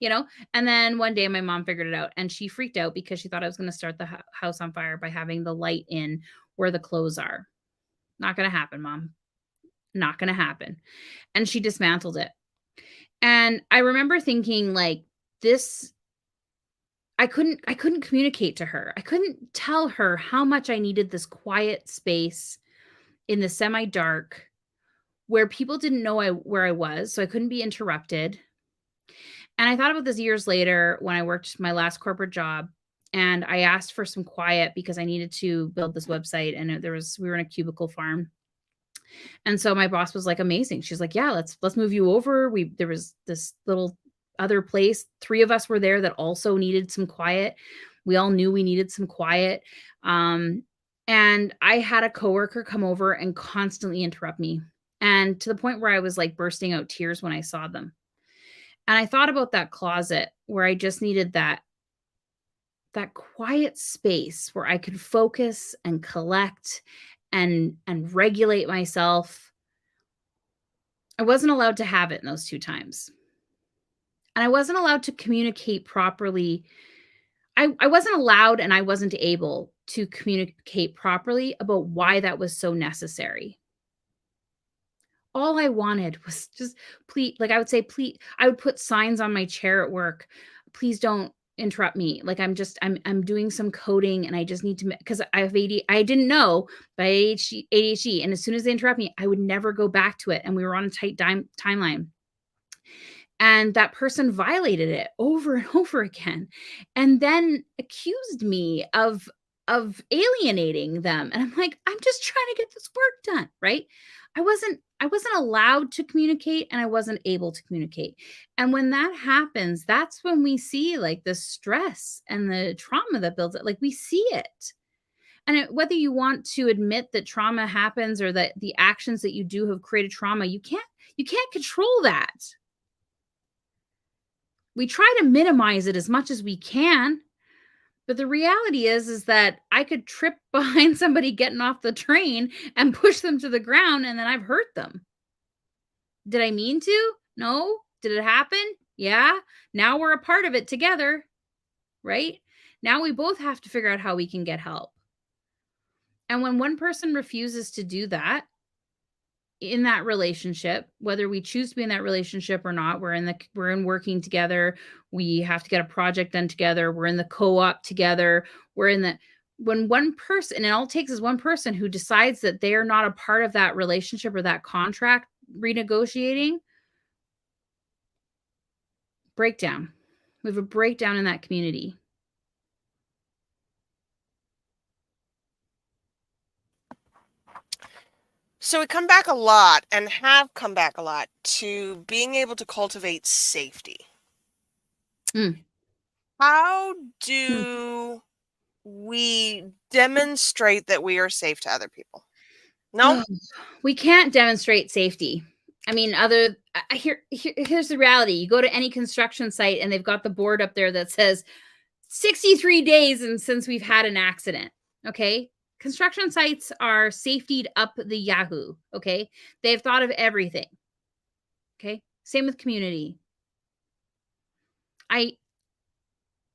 Speaker 2: you know? And then one day my mom figured it out, and she freaked out because she thought I was going to start the house on fire by having the light in where the clothes are. Not going to happen, Mom. Not going to happen. And she dismantled it. And I remember thinking, like, this I couldn't communicate to her. I couldn't tell her how much I needed this quiet space in the semi-dark where people didn't know where I was, so I couldn't be interrupted. And I thought about this years later when I worked my last corporate job, and I asked for some quiet because I needed to build this website, and we were in a cubicle farm. And so my boss was like, amazing. She's like, yeah, let's move you over. There was this little other place. 3 of us were there that also needed some quiet. We all knew we needed some quiet. And I had a coworker come over and constantly interrupt me. And to the point where I was like bursting out tears when I saw them. And I thought about that closet where I just needed that quiet space where I could focus and collect and regulate myself. I wasn't allowed to have it in those 2 times. And I wasn't allowed to communicate properly. I wasn't allowed, and I wasn't able to communicate properly about why that was so necessary. All I wanted was just, please, like, I would say, please, I would put signs on my chair at work. Please don't interrupt me. Like, I'm doing some coding, and I just need to, because I have ADHD. I didn't know, but I had ADHD. And as soon as they interrupt me, I would never go back to it. And we were on a tight timeline. And that person violated it over and over again, and then accused me of alienating them. And I'm like, I'm just trying to get this work done, right? I wasn't allowed to communicate, and I wasn't able to communicate. And when that happens, that's when we see like the stress and the trauma that builds it. Like, we see it. And whether you want to admit that trauma happens or that the actions that you do have created trauma, you can't control that. We try to minimize it as much as we can. But the reality is that I could trip behind somebody getting off the train and push them to the ground, and then I've hurt them. Did I mean to? No. Did it happen? Yeah. Now we're a part of it together, right? Now we both have to figure out how we can get help. And when one person refuses to do that, in that relationship, whether we choose to be in that relationship or not, we're in working together. We have to get a project done together. We're in the co-op together. When one person, and it all takes is one person who decides that they are not a part of that relationship or that contract renegotiating, breakdown. We have a breakdown in that community.
Speaker 1: So we come back a lot, and have come back a lot, to being able to cultivate safety. How do we demonstrate that we are safe to other people? No?
Speaker 2: We can't demonstrate safety. I mean, here's the reality. You go to any construction site, and they've got the board up there that says 63 days since we've had an accident. Okay. Construction sites are safetied up the Yahoo. Okay. They've thought of everything. Okay. Same with community.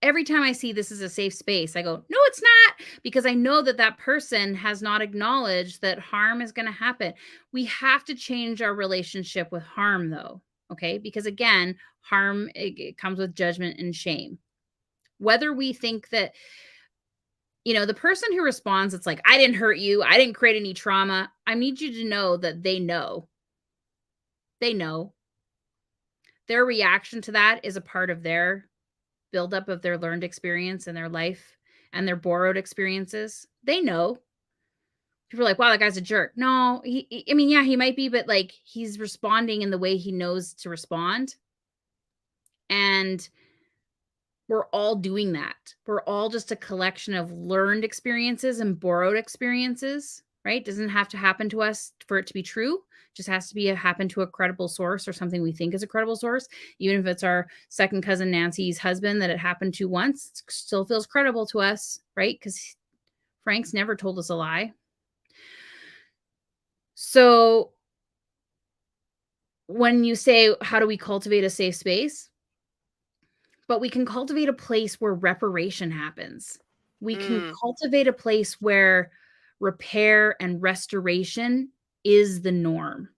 Speaker 2: Every time I see this is a safe space, I go, no, it's not, because I know that person has not acknowledged that harm is going to happen. We have to change our relationship with harm, though. Okay. Because again, harm, it comes with judgment and shame. Whether we think that, the person who responds, it's like, I didn't hurt you, I didn't create any trauma. I need you to know that they know. They know. Their reaction to that is a part of their buildup of their learned experience in their life and their borrowed experiences. They know. People are like, wow, that guy's a jerk. No, he might be, but like, he's responding in the way he knows to respond. And we're all doing that. We're all just a collection of learned experiences and borrowed experiences. right? Doesn't have to happen to us for it to be true. Just has to be happen to a credible source or something we think is a credible source. Even if it's our second cousin Nancy's husband that it happened to once, it still feels credible to us, right? Because Frank's never told us a lie. So when you say, how do we cultivate a safe space? But we can cultivate a place where reparation happens. We can cultivate a place where repair and restoration is the norm.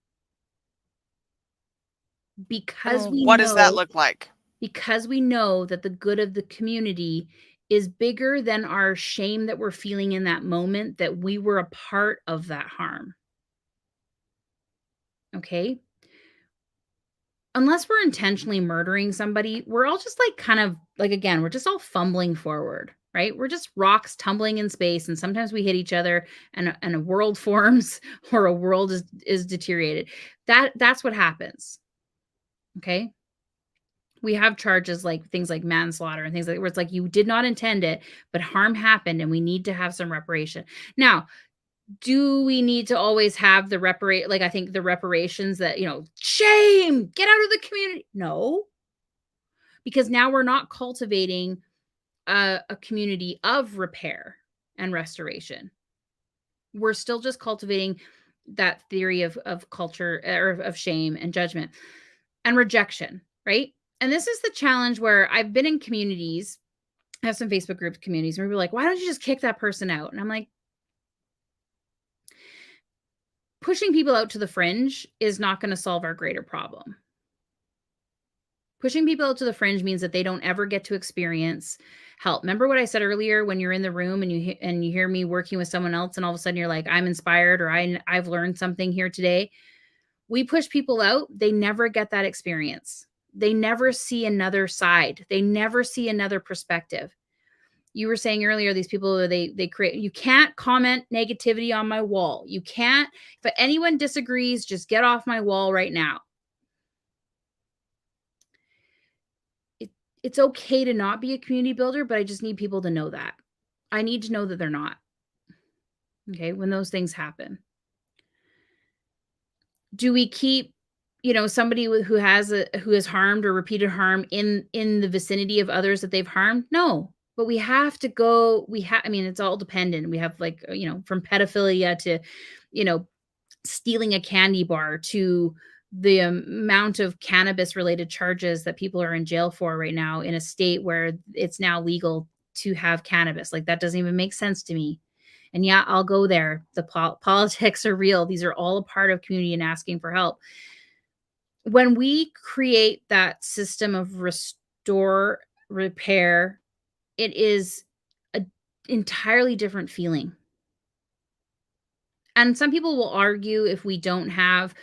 Speaker 2: Because we
Speaker 1: what does that
Speaker 2: know
Speaker 1: look like?
Speaker 2: because we know that the good of the community is bigger than our shame that we're feeling in that moment that we were a part of that harm. Okay? Unless we're intentionally murdering somebody, we're all just like kind of like, again, we're just all fumbling forward, right? We're just rocks tumbling in space, and sometimes we hit each other and a world forms or a world is deteriorated. That's what happens. Okay? We have charges like things like manslaughter and things like where it's like you did not intend it, but harm happened and we need to have some reparation. Now, do we need to always have the like I think the reparations that, shame, get out of the community? No, because now we're not cultivating a community of repair and restoration. We're still just cultivating that theory of culture or of shame and judgment and rejection, right? And this is the challenge where I've been in communities. I have some Facebook group communities where we're like, why don't you just kick that person out? And I'm like, pushing people out to the fringe is not going to solve our greater problem. Pushing people out to the fringe means that they don't ever get to experience help. Remember what I said earlier when you're in the room and you hear me working with someone else and all of a sudden you're like, I'm inspired or I've learned something here today. We push people out, they never get that experience. They never see another side. They never see another perspective. You were saying earlier, these people, they create, you can't comment negativity on my wall. You can't, if anyone disagrees, just get off my wall right now. It's okay to not be a community builder, but I just need people to know that. I need to know that they're not. Okay, when those things happen. Do we keep, somebody who has harmed or repeated harm in the vicinity of others that they've harmed? No. But we have to go, I mean, it's all dependent. We have like, from pedophilia to, stealing a candy bar to the amount of cannabis related charges that people are in jail for right now in a state where it's now legal to have cannabis. Like that doesn't even make sense to me. And yeah, I'll go there. The politics are real. These are all a part of community and asking for help. When we create that system of restore, repair, it is an entirely different feeling. And some people will argue if we don't have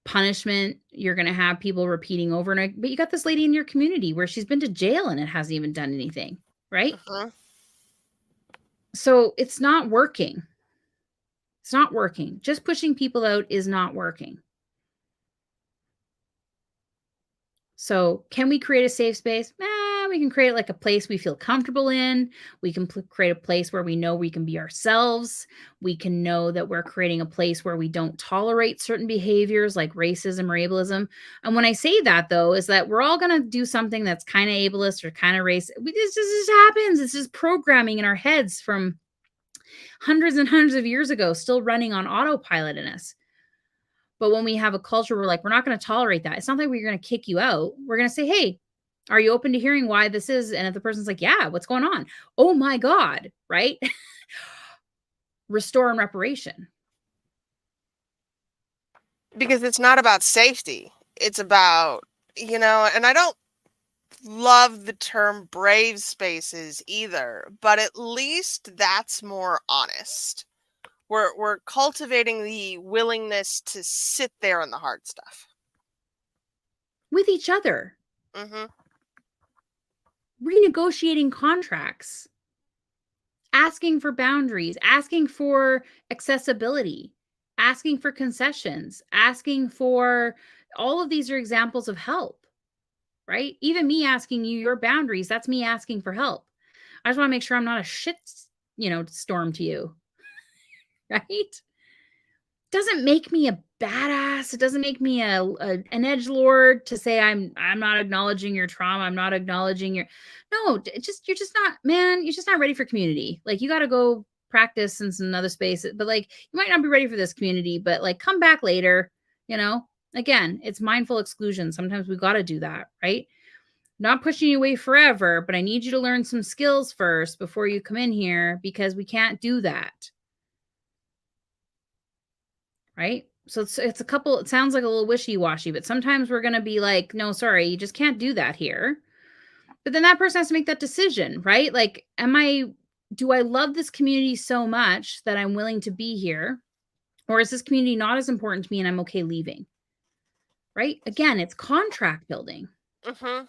Speaker 2: punishment, you're going to have people repeating over and over. But you got this lady in your community where she's been to jail and it hasn't even done anything, right? So it's not working. It's not working. Just pushing people out is not working. So can we create a safe space? We can create like a place we feel comfortable in. We can create a place where we know we can be ourselves. We can know that we're creating a place where we don't tolerate certain behaviors like racism or ableism. And when I say that, though, is that we're all going to do something that's kind of ableist or kind of racist. This just happens. It's just programming in our heads from hundreds and hundreds of years ago, still running on autopilot in us. But when we have a culture, we're like, we're not going to tolerate that. It's not like we're going to kick you out. We're going to say, hey, are you open to hearing why this is? And if the person's like, yeah, what's going on? Oh my God, right? Restore and reparation.
Speaker 1: Because it's not about safety. It's about, and I don't love the term brave spaces either, but at least that's more honest. We're cultivating the willingness to sit there in the hard stuff.
Speaker 2: With each other.
Speaker 1: Mm-hmm.
Speaker 2: Renegotiating contracts. Asking for boundaries. Asking for accessibility. Asking for concessions. Asking for, all of these are examples of help, right? Even me asking you your boundaries, that's me asking for help. I just want to make sure I'm not a shit, storm to you. Right? doesn't make me a badass. It doesn't make me an edgelord to say I'm not acknowledging your trauma. I'm not acknowledging your no. Just you're just not, man. You're just not ready for community. Like you got to go practice in some other space. But like you might not be ready for this community. But like come back later. You know. Again, it's mindful exclusion. Sometimes we got to do that, right? Not pushing you away forever, but I need you to learn some skills first before you come in here because we can't do that. Right? So it's a couple, it sounds like a little wishy-washy, but sometimes we're going to be like, no, sorry, you just can't do that here. But then that person has to make that decision, right? Like, do I love this community so much that I'm willing to be here? Or is this community not as important to me and I'm okay leaving? Right? Again, it's contract building.
Speaker 1: Mm-hmm.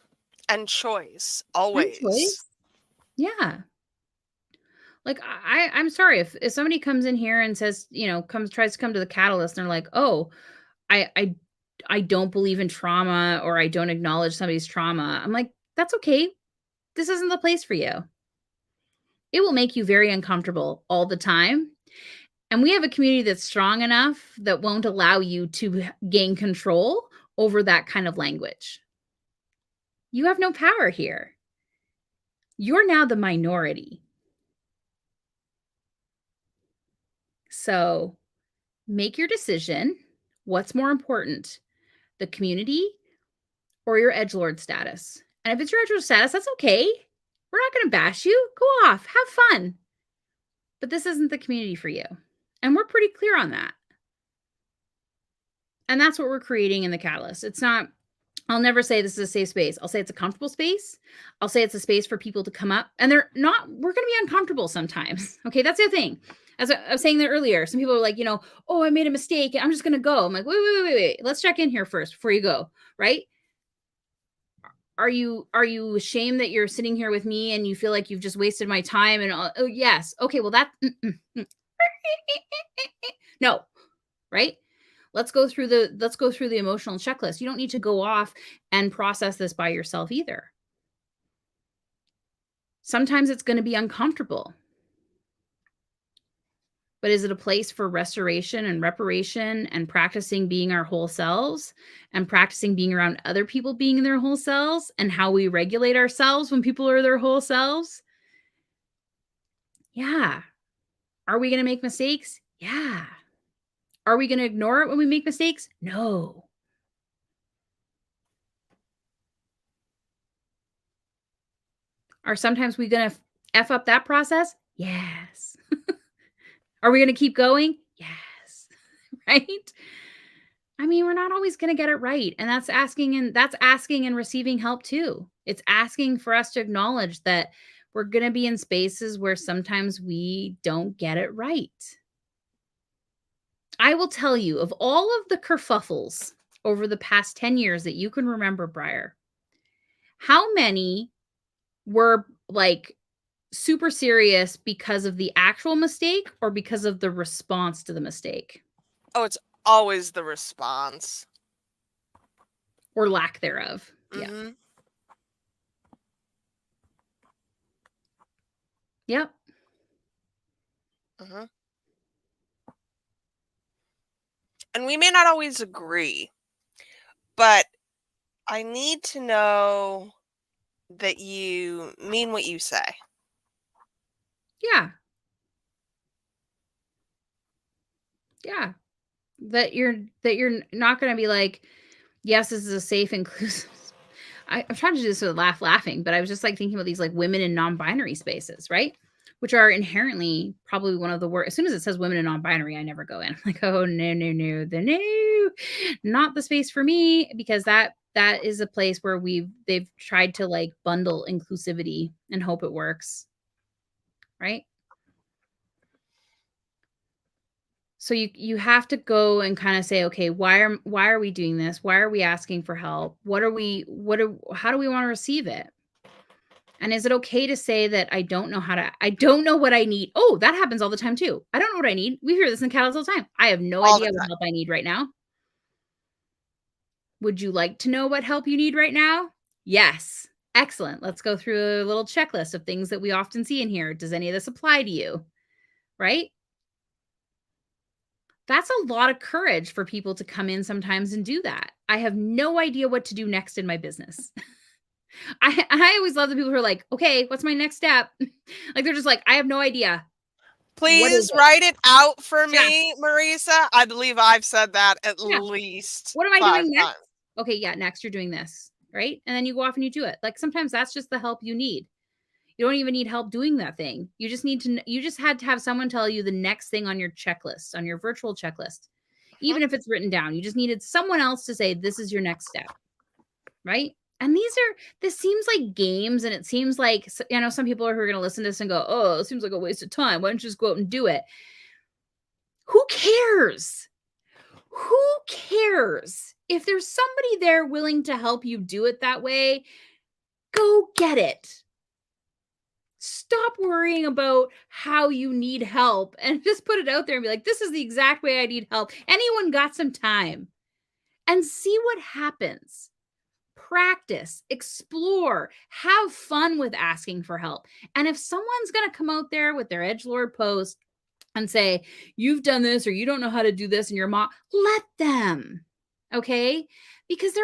Speaker 1: And choice,
Speaker 2: And
Speaker 1: always.
Speaker 2: choice. Yeah. Like I'm sorry if somebody comes in here and says, tries to come to the catalyst and they're like, oh, I don't believe in trauma or I don't acknowledge somebody's trauma. I'm like, that's okay. This isn't the place for you. It will make you very uncomfortable all the time. And we have a community that's strong enough that won't allow you to gain control over that kind of language. You have no power here. You're now the minority. So make your decision. What's more important, the community or your edgelord status? And if it's your edgelord status, that's okay. We're not going to bash you. Go off, have fun. But this isn't the community for you. And we're pretty clear on that. And that's what we're creating in the Catalyst. It's not, I'll never say this is a safe space. I'll say it's a comfortable space. I'll say it's a space for people to come up. And we're going to be uncomfortable sometimes. Okay, that's the thing. As I was saying there earlier, some people are like, oh, I made a mistake. I'm just going to go. I'm like, wait. Let's check in here first before you go, right? Are you ashamed that you're sitting here with me and you feel like you've just wasted my time? And oh yes, okay, well that no, right? Let's go through the emotional checklist. You don't need to go off and process this by yourself either. Sometimes it's going to be uncomfortable. But is it a place for restoration and reparation and practicing being our whole selves and practicing being around other people being their whole selves and how we regulate ourselves when people are their whole selves? Yeah. Are we going to make mistakes? Yeah. Are we going to ignore it when we make mistakes? No. Are sometimes we going to F up that process? Yes. Are we going to keep going? Yes. Right? I mean, we're not always going to get it right. And that's asking and receiving help too. It's asking for us to acknowledge that we're going to be in spaces where sometimes we don't get it right. I will tell you, of all of the kerfuffles over the past 10 years that you can remember, Briar, how many were like super serious because of the actual mistake or because of the response to the mistake?
Speaker 1: Oh, it's always the response.
Speaker 2: Or lack thereof.
Speaker 1: Mm-hmm.
Speaker 2: Yeah. Yep.
Speaker 1: Mm-hmm. And we may not always agree, but I need to know that you mean what you say.
Speaker 2: Yeah. Yeah. That you're not going to be like, yes, this is a safe, inclusive. I'm trying to do this with laughing, but I was just like thinking about these like women in non-binary spaces, right? Which are inherently probably one of the worst. As soon as it says women in non-binary, I never go in. I'm like, oh no, not the space for me, because that is a place where they've tried to like bundle inclusivity and hope it works, right? So you have to go and kind of say, okay, why are we doing this? Why are we asking for help? How do we want to receive it? And is it okay to say that I don't know what I need? Oh, that happens all the time too. I don't know what I need. We hear this in Catalyst all the time. I have no idea what help I need right now. Would you like to know what help you need right now? Yes. Excellent. Let's go through a little checklist of things that we often see in here. Does any of this apply to you? Right? That's a lot of courage for people to come in sometimes and do that. I have no idea what to do next in my business. I always love the people who are like, okay, what's my next step? Like, they're just like, I have no idea. What is
Speaker 1: Please
Speaker 2: it?
Speaker 1: write it out for
Speaker 2: Yeah.
Speaker 1: me, Marissa. I believe I've said that at
Speaker 2: Yeah.
Speaker 1: least
Speaker 2: What am I
Speaker 1: 5
Speaker 2: doing next?
Speaker 1: times.
Speaker 2: Okay, yeah, next you're doing this, right? And then you go off and you do it. Like, sometimes that's just the help you need. You don't even need help doing that thing. You just need to you just had to have someone tell you the next thing on your checklist, on your virtual checklist.
Speaker 1: Mhm.
Speaker 2: Even if it's written down, you just needed someone else to say this is your next step, right? And this seems like games, and it seems like, some people are who are going to listen to this and go, "Oh, it seems like a waste of time. Why don't you just go out and do it?" Who cares? Who cares? If there's somebody there willing to help you do it that way, go get it. Stop worrying about how you need help and just put it out there and be like, this is the exact way I need help. Anyone got some time? And see what happens. Practice, explore, have fun with asking for help. And if someone's going to come out there with their edgelord post and say, you've done this or you don't know how to do this and your mom, let them. Okay? Because they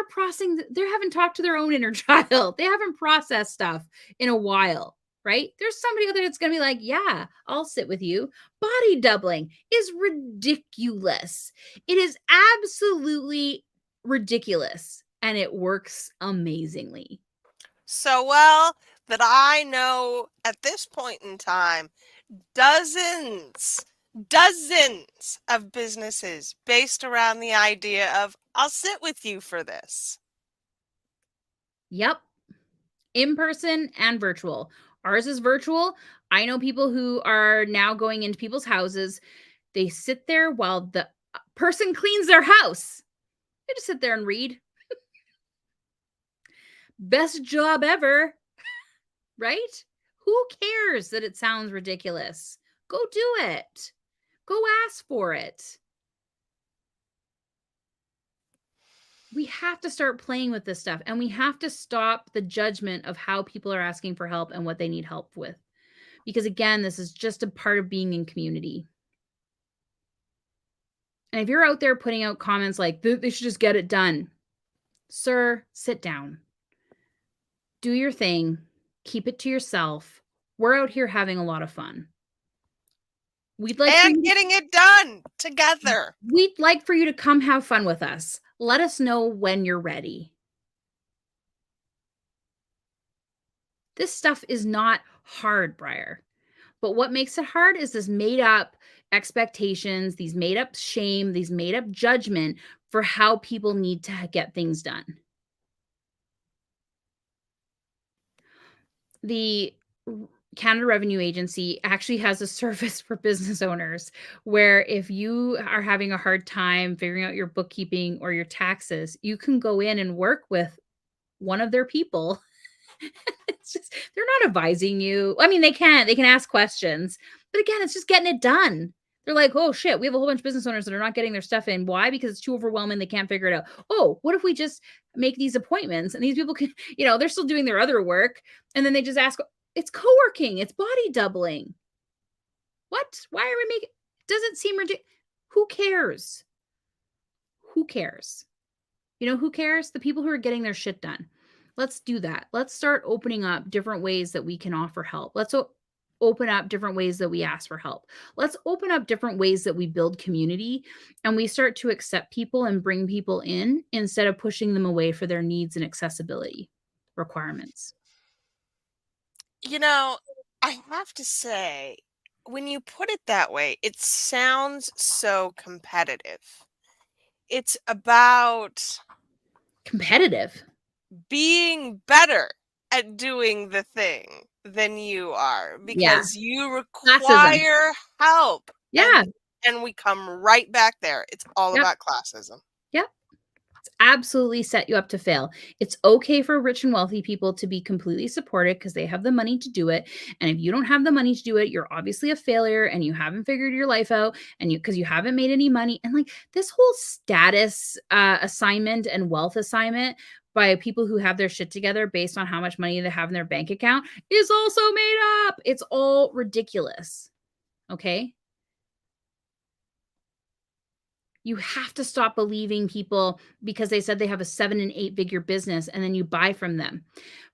Speaker 2: haven't talked to their own inner child. They haven't processed stuff in a while, right? There's somebody out there that's going to be like, yeah, I'll sit with you. Body doubling is ridiculous. It is absolutely ridiculous. And it works amazingly.
Speaker 1: So well that I know at this point in time, dozens of businesses based around the idea of, I'll sit with you for this.
Speaker 2: Yep. In person and virtual. Ours is virtual. I know people who are now going into people's houses. They sit there while the person cleans their house. They just sit there and read. Best job ever, right? Who cares that it sounds ridiculous? Go do it. Go ask for it. We have to start playing with this stuff, and we have to stop the judgment of how people are asking for help and what they need help with. Because again, this is just a part of being in community. And if you're out there putting out comments like, they should just get it done, sir, sit down. Do your thing. Keep it to yourself. We're out here having a lot of fun. We'd like for
Speaker 1: And
Speaker 2: you to,
Speaker 1: getting it done together.
Speaker 2: we'd like for you to come have fun with us. Let us know when you're ready. This stuff is not hard, Briar. But what makes it hard is this made up expectations, these made up shame, these made up judgment for how people need to get things done. The Canada Revenue Agency actually has a service for business owners where if you are having a hard time figuring out your bookkeeping or your taxes, you can go in and work with one of their people. It's just, they're not advising you. I mean, they can ask questions, but again, it's just getting it done. They're like, oh shit, we have a whole bunch of business owners that are not getting their stuff in. Why? Because it's too overwhelming. They can't figure it out. Oh, what if we just make these appointments and these people can, they're still doing their other work. And then they just ask, it's co-working, it's body doubling. What? Why are we making, doesn't seem ridiculous. Who cares? Who cares? Who cares? The people who are getting their shit done. Let's do that. Let's start opening up different ways that we can offer help. Let's open up different ways that we ask for help. Let's open up different ways that we build community and we start to accept people and bring people in instead of pushing them away for their needs and accessibility requirements.
Speaker 1: I have to say, when you put it that way, it sounds so competitive. It's about
Speaker 2: Competitive.
Speaker 1: being better at doing the thing than you are
Speaker 2: Yeah.
Speaker 1: because you
Speaker 2: Classism.
Speaker 1: require help.
Speaker 2: Yeah.
Speaker 1: And we come right back there. It's all
Speaker 2: Yep.
Speaker 1: about classism.
Speaker 2: Yep. Absolutely set you up to fail. It's okay for rich and wealthy people to be completely supported because they have the money to do it. And if you don't have the money to do it, you're obviously a failure and you haven't figured your life out and because you haven't made any money. And like this whole status assignment and wealth assignment by people who have their shit together based on how much money they have in their bank account is also made up. It's all ridiculous. Okay. You have to stop believing people because they said they have a 7 and 8 figure business and then you buy from them.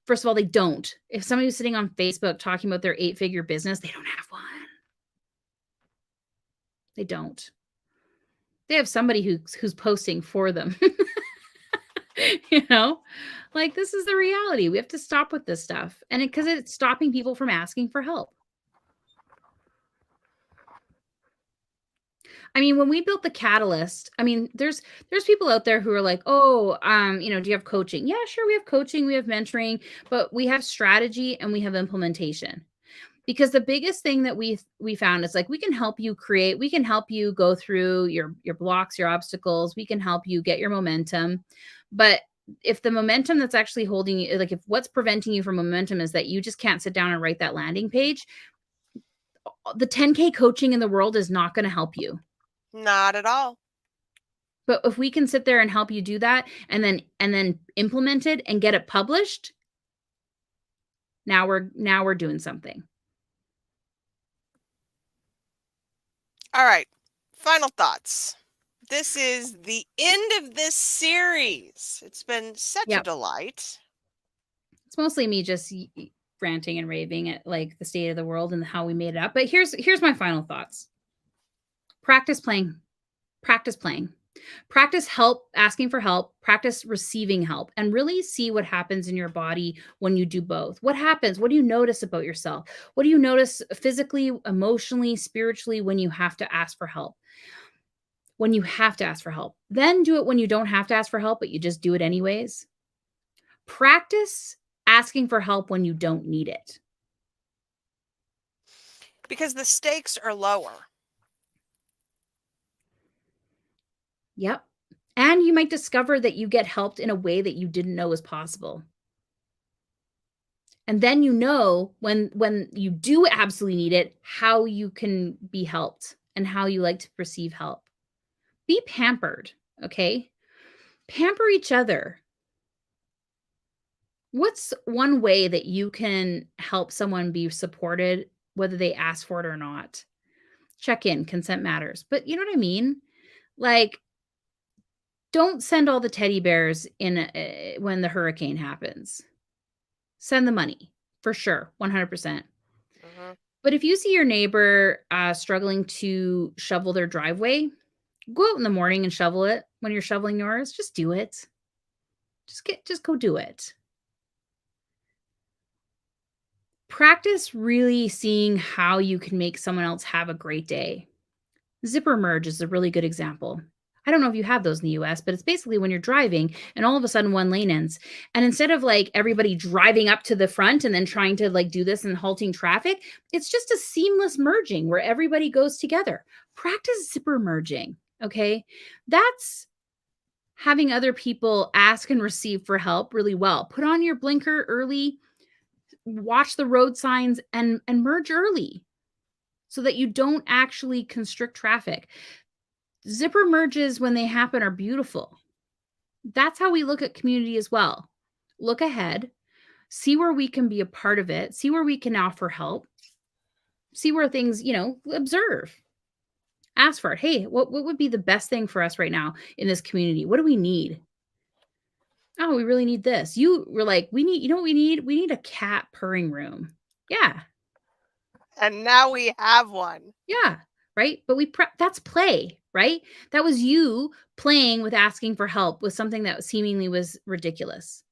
Speaker 2: First of all, they don't. If somebody was sitting on Facebook talking about their 8-figure business, they don't have one. They don't. They have somebody who's posting for them. You know? Like, this is the reality. We have to stop with this stuff. And because it's stopping people from asking for help. I mean, when we built the Catalyst, I mean, there's people out there who are like, "Oh, do you have coaching?" Yeah, sure, we have coaching, we have mentoring, but we have strategy and we have implementation. Because the biggest thing that we found is like we can help you create, we can help you go through your blocks, your obstacles, we can help you get your momentum. But if the momentum that's actually holding you, like if what's preventing you from momentum is that you just can't sit down and write that landing page, the 10K coaching in the world is not going to help you.
Speaker 1: Not at all.
Speaker 2: But if we can sit there and help you do that and then implement it and get it published, now we're doing something.
Speaker 1: All right. Final thoughts. This is the end of this series. It's been such a delight.
Speaker 2: It's mostly me just ranting and raving at like the state of the world and how we made it up. But here's my final thoughts. Practice playing. Practice playing. Practice asking for help, practice receiving help, and really see what happens in your body when you do both. What happens? What do you notice about yourself? What do you notice physically, emotionally, spiritually when you have to ask for help? When you have to ask for help. Then do it when you don't have to ask for help, but you just do it anyways. Practice asking for help when you don't need it.
Speaker 1: Because the stakes are lower.
Speaker 2: Yep. And you might discover that you get helped in a way that you didn't know was possible. And then you know when you do absolutely need it, how you can be helped and how you like to receive help. Be pampered, okay? Pamper each other. What's one way that you can help someone be supported, whether they ask for it or not? Check in, consent matters. But you know what I mean? Like, don't send all the teddy bears when the hurricane happens. Send the money for sure, 100%. But if you see your neighbor struggling to shovel their driveway, go out in the morning and shovel it when you're shoveling yours. Just do it. Just go do it. Practice really seeing how you can make someone else have a great day. Zipper merge is a really good example. I don't know if you have those in the US, but it's basically when you're driving and all of a sudden one lane ends. And instead of like everybody driving up to the front and then trying to like do this and halting traffic, it's just a seamless merging where everybody goes together. Practice zipper merging, okay? That's having other people ask and receive for help really well. Put on your blinker early, watch the road signs and merge early so that you don't actually constrict traffic. Zipper merges when they happen are beautiful. That's how we look at community as well. Look ahead, see where we can be a part of it, see where we can offer help, see where things, observe. Ask for it. Hey, what would be the best thing for us right now in this community? What do we need? Oh, we really need this. You were like, we need, you know what we need? We need a cat purring room. Yeah.
Speaker 1: And now we have one.
Speaker 2: Yeah. Right. But that's play, right? That was you playing with asking for help with something that seemingly was ridiculous.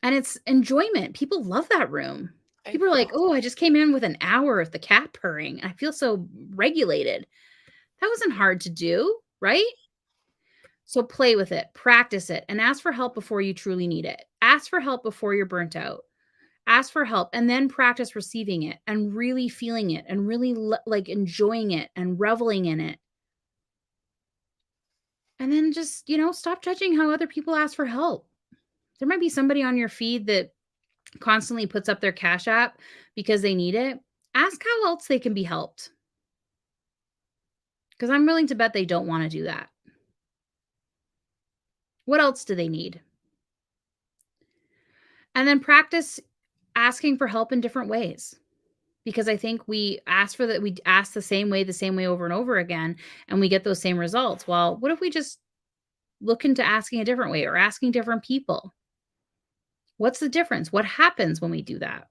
Speaker 2: And it's enjoyment. People love that room. People are like, oh, I just came in with an hour of the cat purring. I feel so regulated. That wasn't hard to do, right? So play with it, practice it, and ask for help before you truly need it. Ask for help before you're burnt out. Ask for help and then practice receiving it and really feeling it and really like enjoying it and reveling in it. And then just, stop judging how other people ask for help. There might be somebody on your feed that constantly puts up their Cash App because they need it. Ask how else they can be helped. Because I'm willing to bet they don't want to do that. What else do they need? And then practice asking for help in different ways. because I think we ask the same way over and over again, and we get those same results. Well, what if we just look into asking a different way or asking different people? What's the difference? What happens when we do that?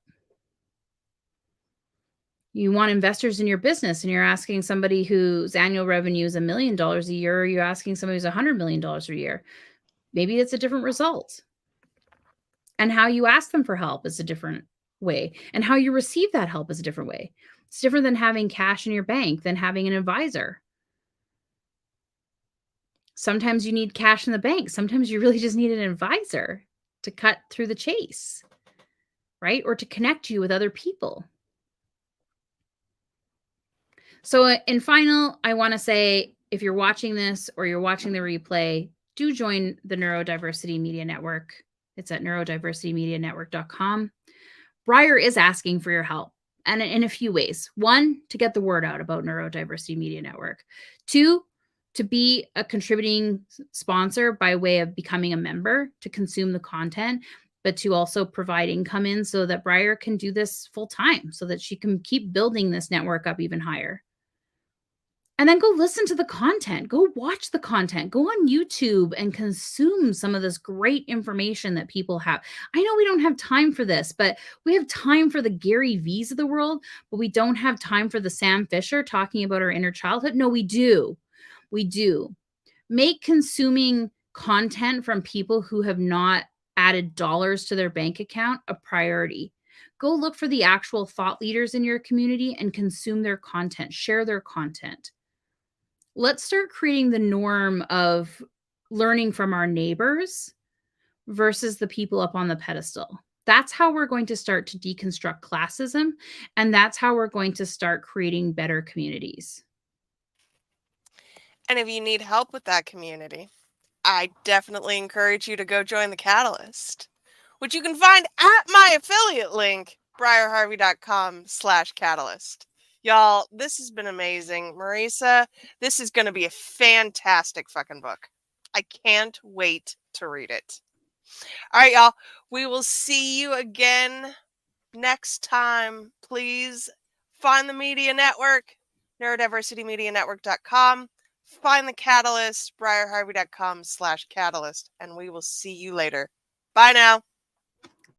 Speaker 2: You want investors in your business and you're asking somebody whose annual revenue is $1 million a year, or you're asking somebody who's $100 million a year. Maybe it's a different result. And how you ask them for help is a different way. And how you receive that help is a different way. It's different than having cash in your bank than having an advisor. Sometimes you need cash in the bank. Sometimes you really just need an advisor to cut through the chase, right? Or to connect you with other people. So in final, I want to say, if you're watching this or you're watching the replay, do join the Neurodiversity Media Network. It's at neurodiversitymedianetwork.com. Briar is asking for your help, and in a few ways. One, to get the word out about Neurodiversity Media Network. Two, to be a contributing sponsor by way of becoming a member to consume the content, but to also provide income in so that Briar can do this full time, so that she can keep building this network up even higher. And then go listen to the content, go watch the content, go on YouTube and consume some of this great information that people have. I know we don't have time for this, but we have time for the Gary V's of the world, but we don't have time for the Sam Fisher talking about our inner childhood. No, we do. We do. Make consuming content from people who have not added dollars to their bank account a priority. Go look for the actual thought leaders in your community and consume their content, share their content. Let's start creating the norm of learning from our neighbors versus the people up on the pedestal. That's how we're going to start to deconstruct classism, and that's how we're going to start creating better communities.
Speaker 1: And if you need help with that community, I definitely encourage you to go join the Catalyst, which you can find at my affiliate link, briarharvey.com/catalyst. Y'all, this has been amazing. Marissa, this is going to be a fantastic fucking book. I can't wait to read it. All right, y'all. We will see you again next time. Please find the media network, neurodiversitymedianetwork.com. Find the Catalyst, briarharvey.com/catalyst, and we will see you later. Bye now.